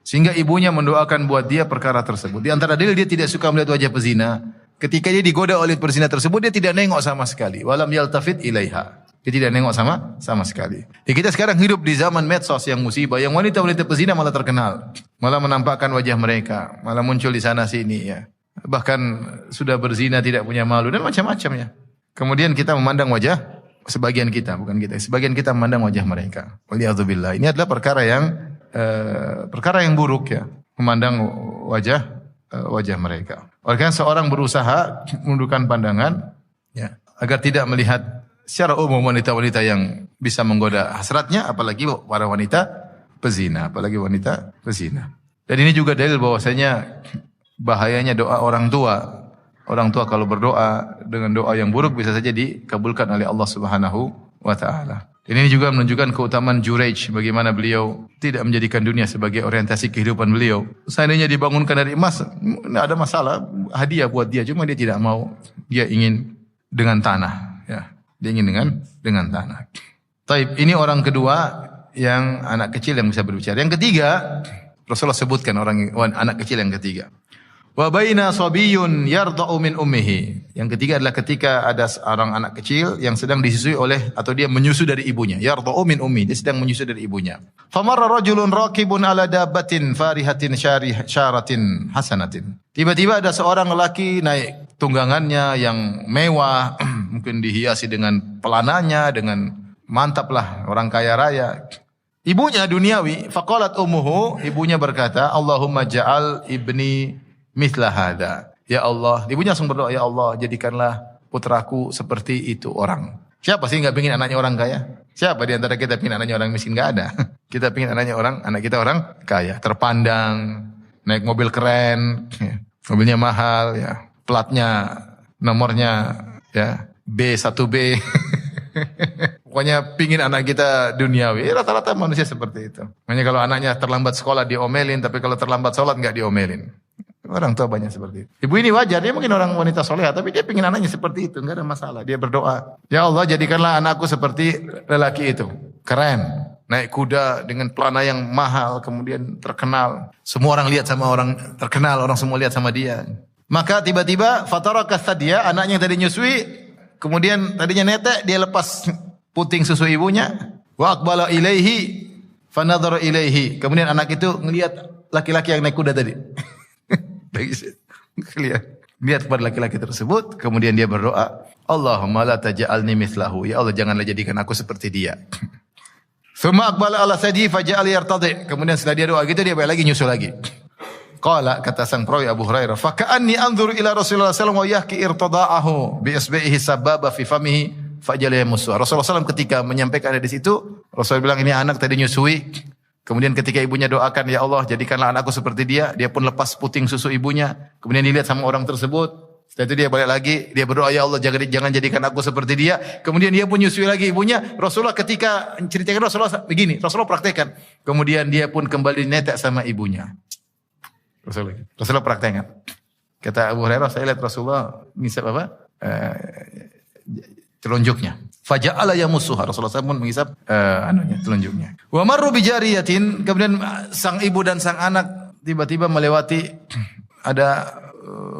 Sehingga ibunya mendoakan buat dia perkara tersebut. Di antara dalil dia tidak suka melihat wajah pezina. Ketika dia digoda oleh pezina tersebut, dia tidak nengok sama sekali. Walam yaltafit ilaiha. Dia tidak nengok sama sekali. Ya, kita sekarang hidup di zaman medsos yang musibah. Yang wanita-wanita pezina malah terkenal. Malah menampakkan wajah mereka. Malah muncul di sana sini ya. Bahkan sudah berzina tidak punya malu dan macam-macam ya. Kemudian kita memandang wajah sebagian kita, bukan kita. Sebagian kita memandang wajah mereka. Waliyadzubillah. Ini adalah perkara yang buruk ya. Memandang wajah mereka. Oleh karena seorang berusaha menundukkan pandangan ya, agar tidak melihat secara umum wanita-wanita yang bisa menggoda hasratnya, apalagi para wanita pezina, Dan ini juga dalil bahwasanya bahayanya doa orang tua. Orang tua kalau berdoa dengan doa yang buruk bisa saja dikabulkan oleh Allah Subhanahu wa taala. Dan ini juga menunjukkan keutamaan Juraij, bagaimana beliau tidak menjadikan dunia sebagai orientasi kehidupan beliau. Seandainya dibangunkan dari emas, tidak ada masalah, hadiah buat dia, cuma dia tidak mau. Dia ingin dengan tanah, ya. Dia ingin dengan tanah. Taib, ini orang kedua yang anak kecil yang bisa berbicara. Yang ketiga, Rasulullah sebutkan anak kecil yang ketiga. Wa baina sabiyyun yarda'u min ummihi. Yang ketiga adalah ketika ada seorang anak kecil yang sedang disusui atau dia menyusu dari ibunya. Yarda'u min ummi, dia sedang menyusu dari ibunya. Famarra rajulun raqibun ala dabbatin farihatin syaratin hasanatin. Tiba-tiba ada seorang lelaki naik tunggangannya yang mewah, mungkin dihiasi dengan pelananya, dengan mantaplah, orang kaya raya. Ibunya duniawi, faqalat ummuhu, ibunya berkata, Allahumma ja'al ibni mithla hada. Ya Allah, ibunya langsung berdoa, ya Allah, jadikanlah putraku seperti itu orang. Siapa sih enggak pengin anaknya orang kaya? Siapa di antara kita pengin anaknya orang miskin? Enggak ada. Kita pengin anak kita orang kaya, terpandang, naik mobil keren, mobilnya mahal ya, platnya, nomornya ya, B1B. Pokoknya pingin anak kita duniawi. Rata-rata manusia seperti itu. Makanya kalau anaknya terlambat sekolah diomelin, tapi kalau terlambat sholat enggak diomelin. Orang tua banyak seperti itu. Ibu ini wajar, dia mungkin orang wanita soleha, tapi dia pingin anaknya seperti itu, enggak ada masalah. Dia berdoa, ya Allah jadikanlah anakku seperti lelaki itu. Keren, naik kuda dengan pelana yang mahal, kemudian terkenal. Semua orang lihat sama orang terkenal, orang semua lihat sama dia. Maka tiba-tiba fataraka sadia, anaknya yang tadi nyusui, kemudian tadinya netek, dia lepas puting susu ibunya. Wa aqbala ilaihi fanadhara ilaihi. Kemudian anak itu ngelihat laki-laki yang naik kuda tadi. Lihat kepada laki-laki tersebut, kemudian dia berdoa, Allahumma la taj'alni mithlahu. Ya Allah, janganlah jadikan aku seperti dia. Tsumma aqbala ala sadi faja'al yartadi. Kemudian setelah dia doa gitu, dia balik lagi nyusul lagi. Qala, kata sang perawi Abu Hurairah, fa ka'anni anzuru ila Rasulullah sallallahu alaihi wasallam wa yahki irtada'ahu bi isbihi sababa fi famihi fajala yamussu. Rasulullah sallallahu ketika menyampaikan hadis itu, Rasulullah bilang, ini anak tadi nyusui. Kemudian ketika ibunya doakan, ya Allah jadikanlah anakku seperti dia. Dia pun lepas puting susu ibunya. Kemudian dilihat sama orang tersebut. Setelah itu dia balik lagi. Dia berdoa, ya Allah jangan jadikan aku seperti dia. Kemudian dia pun nyusui lagi ibunya. Rasulullah ketika ceritakan Rasulullah begini. Rasulullah praktekkan. Kemudian dia pun kembali netek sama ibunya. Rasulullah praktekkan. Kata Abu Hurairah, saya lihat Rasulullah ngisap apa? Telunjuknya. Faja'ala yamussuha. Rasulullah SAW pun mengisap telunjuknya. Wa marru bi jariyatin, kemudian sang ibu dan sang anak tiba-tiba melewati ada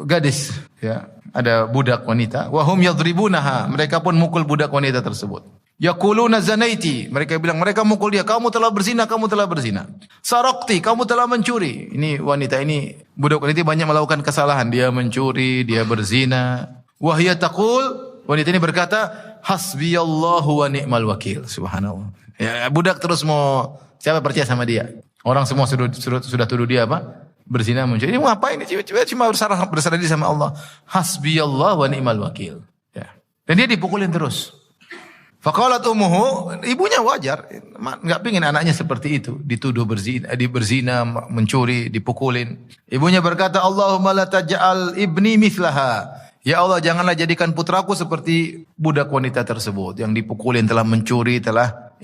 gadis ya, ada budak wanita. Wa hum yadribunaha, mereka pun mukul budak wanita tersebut. Yaquluna zanaiti, mereka bilang, mereka mukul dia, kamu telah berzina, kamu telah berzina. Sarakti, kamu telah mencuri. Ini wanita ini, budak wanita banyak melakukan kesalahan, dia mencuri, dia berzina. Wa hiya taqul, wanita ini berkata, hasbiyallahu wa ni'mal wakil. Subhanallah. Ya, budak terus mau, siapa percaya sama dia? Orang semua sudah tuduh dia apa? Berzina, mencuri. Ini mau apa ini? Cuma bersarah diri sama Allah. Hasbiyallahu wa ni'mal wakil. Ya. Dan dia dipukulin terus. Faqalat ummuhu, ibunya wajar, enggak pengin anaknya seperti itu, dituduh berzina, mencuri, dipukulin. Ibunya berkata, Allahumma la taj'al ibni mithlaha. Ya Allah, janganlah jadikan putraku seperti budak wanita tersebut yang dipukulin, telah mencuri,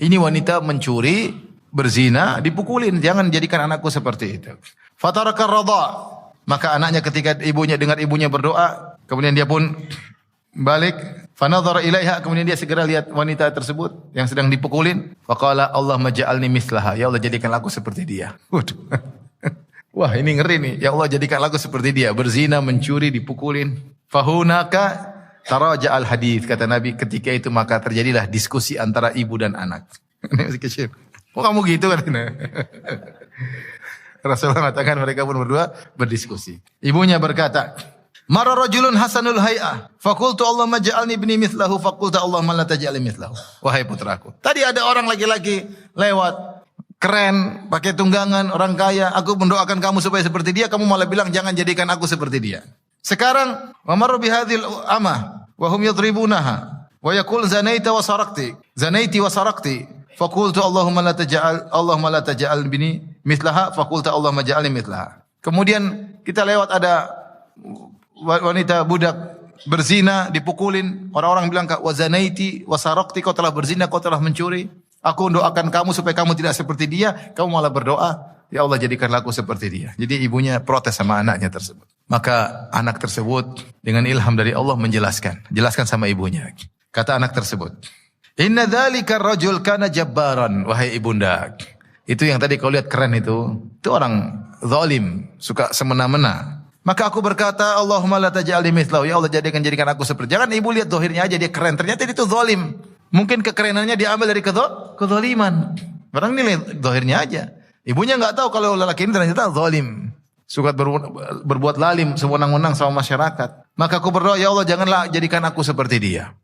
ini wanita mencuri, berzina, dipukulin, jangan jadikan anakku seperti itu. Fataraka radha, maka anaknya ketika dengar ibunya berdoa, kemudian dia pun balik, fanadhara ilaiha, kemudian dia segera lihat wanita tersebut yang sedang dipukulin. Faqala Allahumma ja'alni mithlaha, ya Allah jadikanlah aku seperti dia. Waduh. Wah, ini ngeri nih. Ya Allah, jadikanlah aku seperti dia, berzina, mencuri, dipukulin. Fahunaka taraja al hadis, kata Nabi, ketika itu maka terjadilah diskusi antara ibu dan anak. Ini masih kecil. Oh, kamu gitu kan? Rasulullah mengatakan mereka pun berdua berdiskusi. Ibunya berkata, "Mara rajulun hasanul hay'ah, faqultu Allahumma ja'alni ibni mithlahu, faqultu Allahumma la taj'alni mithlahu." Wahai putraku, tadi ada orang laki-laki lewat keren, pakai tunggangan, orang kaya, aku mendoakan kamu supaya seperti dia, kamu malah bilang jangan jadikan aku seperti dia. Sekarang, wa marra bihadhil amah wa hum yadribunaha wa yaqul zanaita wa sarakti, zanaiti wa sarakti. Faqultu Allahumma la taj'al bini mithlaha, faqultu Allahumma ja'alni mithlaha. Kemudian kita lewat ada wanita budak berzina, dipukulin. Orang-orang bilang, "Wa zanaiti wa sarakti," kau telah berzina, kau telah mencuri. Aku mendoakan kamu supaya kamu tidak seperti dia, kamu malah berdoa, "Ya Allah, jadikanlah aku seperti dia." Jadi ibunya protes sama anaknya tersebut. Maka anak tersebut dengan ilham dari Allah jelaskan sama ibunya. Kata anak tersebut, "Inna dzalika ar-rajul kana jabbaran." Wahai ibunda, itu yang tadi kau lihat keren itu orang zalim, suka semena-mena. Maka aku berkata, "Allahumma la taj'alni mithlahu." Ya Allah, jadikan aku seperti. Jangan ibu lihat zahirnya aja dia keren, ternyata dia itu zalim. Mungkin kekerenannya diambil dari kezaliman. Barang nilai zahirnya aja. Ibunya enggak tahu kalau lelaki ini ternyata zalim. Suka berbuat lalim, sewenang-wenang sama masyarakat. Maka aku berdoa, "Ya Allah, janganlah jadikan aku seperti dia."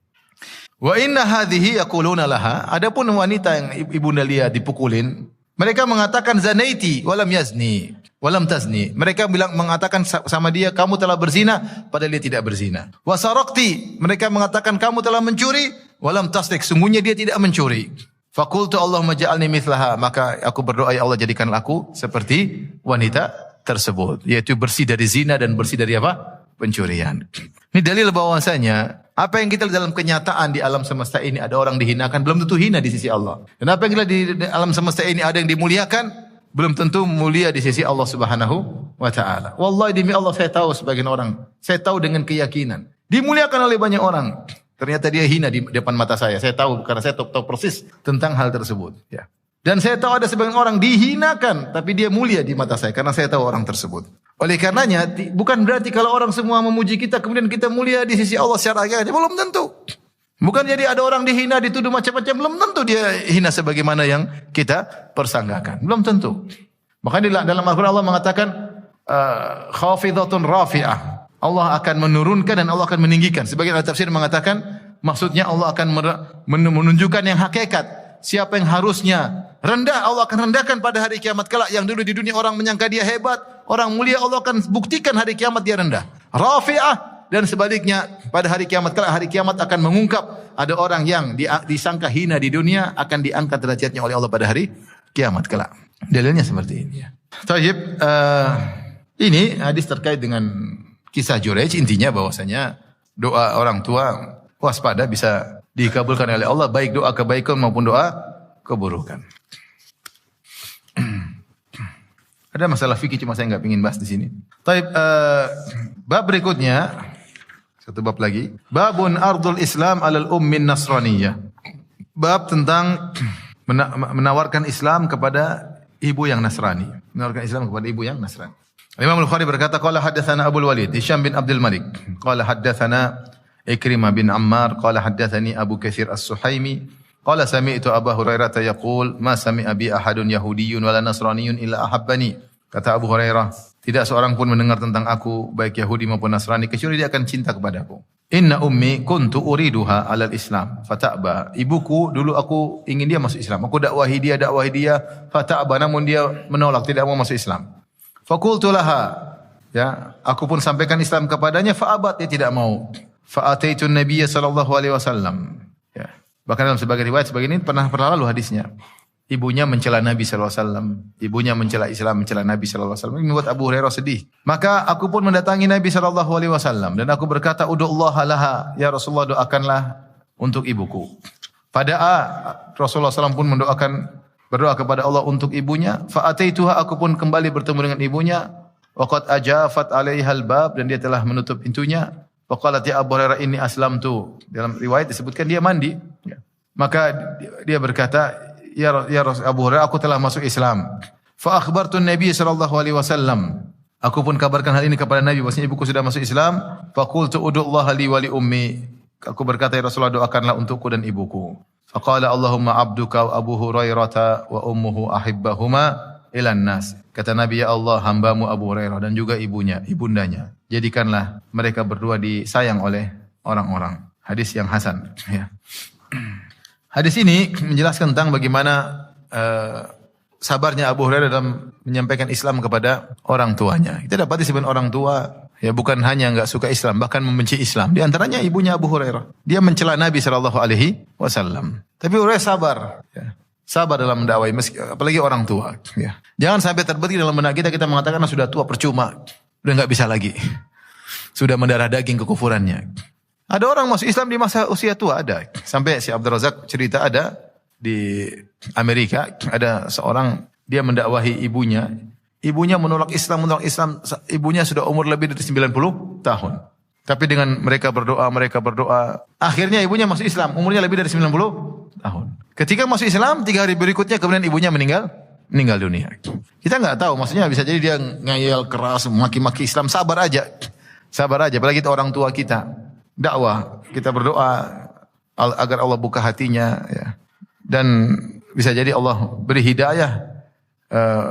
Wa inna hadhihi yaquluna laha, adapun wanita yang ibunda lihat dipukulin, mereka mengatakan zanaiti walam yazni, walam tazni. Mereka mengatakan sama dia, kamu telah berzina padahal dia tidak berzina. Wa sarakti, mereka mengatakan kamu telah mencuri, walam tasrik, sungguhnya dia tidak mencuri. Faqultu Allahumma ja'alni mithlaha, maka aku berdoa, ya Allah jadikanlah aku seperti wanita tersebut, yaitu bersih dari zina dan bersih dari apa? Pencurian. Ini dalil bahwasanya apa yang kita lihat dalam kenyataan di alam semesta ini, ada orang dihinakan, belum tentu hina di sisi Allah. Dan apa yang kita lihat di alam semesta ini ada yang dimuliakan, belum tentu mulia di sisi Allah Subhanahu wa taala. Wallahi demi Allah, saya tahu sebagian orang, saya tahu dengan keyakinan, dimuliakan oleh banyak orang. Ternyata dia hina di depan mata saya. Saya tahu karena saya tahu persis tentang hal tersebut, ya. Dan saya tahu ada sebagian orang dihinakan, tapi dia mulia di mata saya karena saya tahu orang tersebut. Oleh karenanya, bukan berarti kalau orang semua memuji kita, kemudian kita mulia di sisi Allah secara agama. Belum tentu. Bukan jadi ada orang dihina, dituduh macam-macam, belum tentu dia hina sebagaimana yang kita persangkakan. Belum tentu. Makanya dalam Al-Quran Allah mengatakan, khafidhatun rafi'ah. Allah akan menurunkan dan Allah akan meninggikan. Sebagian ahli tafsir mengatakan, maksudnya Allah akan menunjukkan yang hakikat. Siapa yang harusnya rendah, Allah akan rendahkan pada hari kiamat kelak. Yang dulu di dunia orang menyangka dia hebat, orang mulia, Allah akan buktikan hari kiamat dia rendah. Rafi'ah. Dan sebaliknya, pada hari kiamat kelak, hari kiamat akan mengungkap ada orang yang disangka hina di dunia, akan diangkat derajatnya oleh Allah pada hari kiamat kelak. Dalilnya seperti ini. Tayyib, ini hadis terkait dengan kisah Jurayj. Intinya bahwasanya doa orang tua waspada bisa dikabulkan oleh Allah, baik doa kebaikan maupun doa keburukan. Ada masalah fikih, cuma saya nggak ingin bahas di sini. Taib, bab berikutnya, satu bab lagi. Babun ardul Islam alal ummin nasraniyah. Bab tentang menawarkan Islam kepada ibu yang Nasrani. Menawarkan Islam kepada ibu yang Nasrani. Imam Al-Bukhari berkata, qala haddatsana Abdul Walid, Hisham bin Abdul Malik. Qala haddatsana Ikrimah bin Ammar, qala haddatsani Abu Katsir As-Suhaimi, qala sami'tu Abu Hurairah yaqul, ma sami'a bi ahadun yahudiyyun wala nasraniyyun illa ahabbani. Kata Abu Hurairah, tidak seorang pun mendengar tentang aku, baik Yahudi maupun Nasrani, kecuali dia akan cinta kepadaku. Inna ummi kuntu uriduha alal Islam, fata'ba. Ibuku dulu aku ingin dia masuk Islam. Aku dakwahi dia, fata'ba, namun dia menolak, tidak mau masuk Islam. Faqultu laha, ya, aku pun sampaikan Islam kepadanya, fa'abat, dia tidak mau. Fa'ataitu Nabiyya sallallahu alaihi wasallam. Ya. Bahkan dalam sebagian riwayat sebagian ini pernah lalu hadisnya. Ibunya mencela Nabi sallallahu alaihi wasallam, ibunya mencela Islam, mencela Nabi sallallahu alaihi wasallam. Ini membuat Abu Hurairah sedih. Maka aku pun mendatangi Nabi sallallahu alaihi wasallam dan aku berkata, "Ud'ullaha laha, ya Rasulullah, doakanlah untuk ibuku." Fada'a, Rasulullah SAW pun berdoa kepada Allah untuk ibunya. Fa'ataituha, aku pun kembali bertemu dengan ibunya. Waqad ajafat 'alaihal bab, dan dia telah menutup pintunya. Faqalat ya Abu Hurairah inni aslamtu. Dalam riwayat disebutkan dia mandi. Ya. Maka dia berkata, ya Abu Hurairah, aku telah masuk Islam. Fa akhbartu Nabi sallallahu alaihi wasallam. Aku pun kabarkan hal ini kepada Nabi bahwasanya ibuku sudah masuk Islam. Fa qultu ud'ullaha li wa li ummi. Aku berkata, ya Rasulullah, doakanlah untukku dan ibuku. Faqala Allahumma abduka wa Abu Hurairah wa ummuhu ahibbahuma ilan nas. Kata Nabi, ya Allah, hambamu Abu Hurairah dan juga ibundanya. Jadikanlah mereka berdua disayang oleh orang-orang. Hadis yang hasan. Ya. Hadis ini menjelaskan tentang bagaimana sabarnya Abu Hurairah dalam menyampaikan Islam kepada orang tuanya. Kita dapati sebenarnya orang tua ya bukan hanya enggak suka Islam, bahkan membenci Islam. Di antaranya ibunya Abu Hurairah. Dia mencela Nabi sallallahu alaihi wasallam. Tapi Hurairah sabar, ya. Sabar dalam mendakwai, apalagi orang tua, ya. Jangan sampai terbetik dalam benak kita mengatakan sudah tua percuma, udah enggak bisa lagi. Sudah mendarah daging kekufurannya. Ada orang masuk Islam di masa usia tua, ada. Sampai si Abdul Razak cerita ada di Amerika, ada seorang dia mendakwahi ibunya. Ibunya menolak Islam. Ibunya sudah umur lebih dari 90 tahun. Tapi dengan mereka berdoa, akhirnya ibunya masuk Islam, umurnya lebih dari 90 tahun. Ketika masuk Islam, 3 hari berikutnya kemudian ibunya meninggal dunia. Kita nggak tahu, maksudnya bisa jadi dia ngayal keras, maki-maki Islam, sabar aja. Apalagi itu orang tua kita. Dakwah, kita berdoa agar Allah buka hatinya, ya. Dan bisa jadi Allah beri hidayah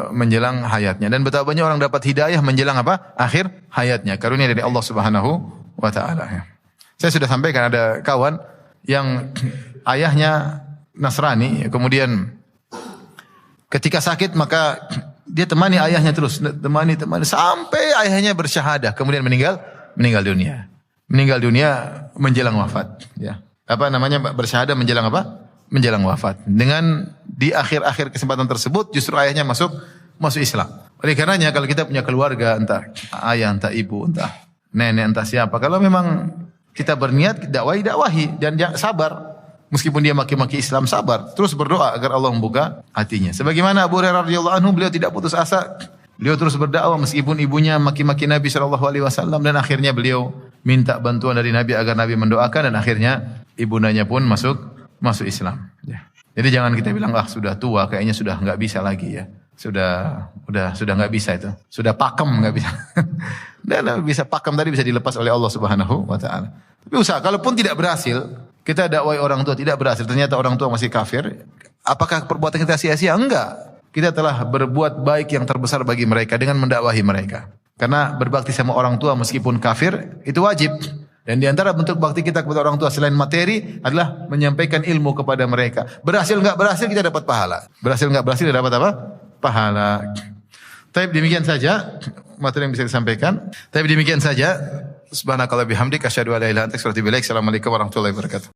menjelang hayatnya. Dan betapa banyak orang dapat hidayah menjelang apa? Akhir hayatnya. Karunia dari Allah Subhanahu wa taala, ya. Saya sudah sampaikan ada kawan yang ayahnya Nasrani, kemudian ketika sakit maka dia temani ayahnya terus, temani sampai ayahnya bersyahadah, kemudian meninggal dunia. Meninggal dunia menjelang wafat, ya. Apa namanya, bersyahadah menjelang apa? Menjelang wafat. Dengan di akhir-akhir kesempatan tersebut justru ayahnya masuk Islam. Oleh karenanya kalau kita punya keluarga, entah ayah, entah ibu, entah nenek, entah siapa, kalau memang kita berniat dakwahi dan sabar. Meskipun dia maki-maki Islam, sabar. Terus berdoa agar Allah membuka hatinya. Sebagaimana Abu Hurairah radhiyallahu anhu, beliau tidak putus asa. Beliau terus berdakwah meskipun ibunya maki-maki Nabi sallallahu alaihi wasallam, dan akhirnya beliau minta bantuan dari Nabi agar Nabi mendoakan, dan akhirnya ibundanya pun masuk Islam, ya. Jadi jangan kita bilang sudah tua, kayaknya sudah enggak bisa lagi, ya. Sudah enggak bisa itu. Sudah pakem, enggak bisa. Dan bisa pakem tadi bisa dilepas oleh Allah Subhanahu wa taala. Tapi usaha, kalaupun tidak berhasil, kita dakwai orang tua tidak berhasil, ternyata orang tua masih kafir, apakah perbuatan kita sia-sia? Enggak. Kita telah berbuat baik yang terbesar bagi mereka dengan mendakwahi mereka. Karena berbakti sama orang tua meskipun kafir itu wajib. Dan di antara bentuk bakti kita kepada orang tua selain materi adalah menyampaikan ilmu kepada mereka. Berhasil enggak berhasil kita dapat pahala. Berhasil enggak berhasil kita dapat apa? Pahala. Tapi demikian saja materi yang bisa disampaikan. Tapi demikian saja. Subhanakallahumma bihamdika asyhadu an la ilaha illa anta astaghfiruka wa atubu ilaik. Assalamualaikum warahmatullahi wabarakatuh.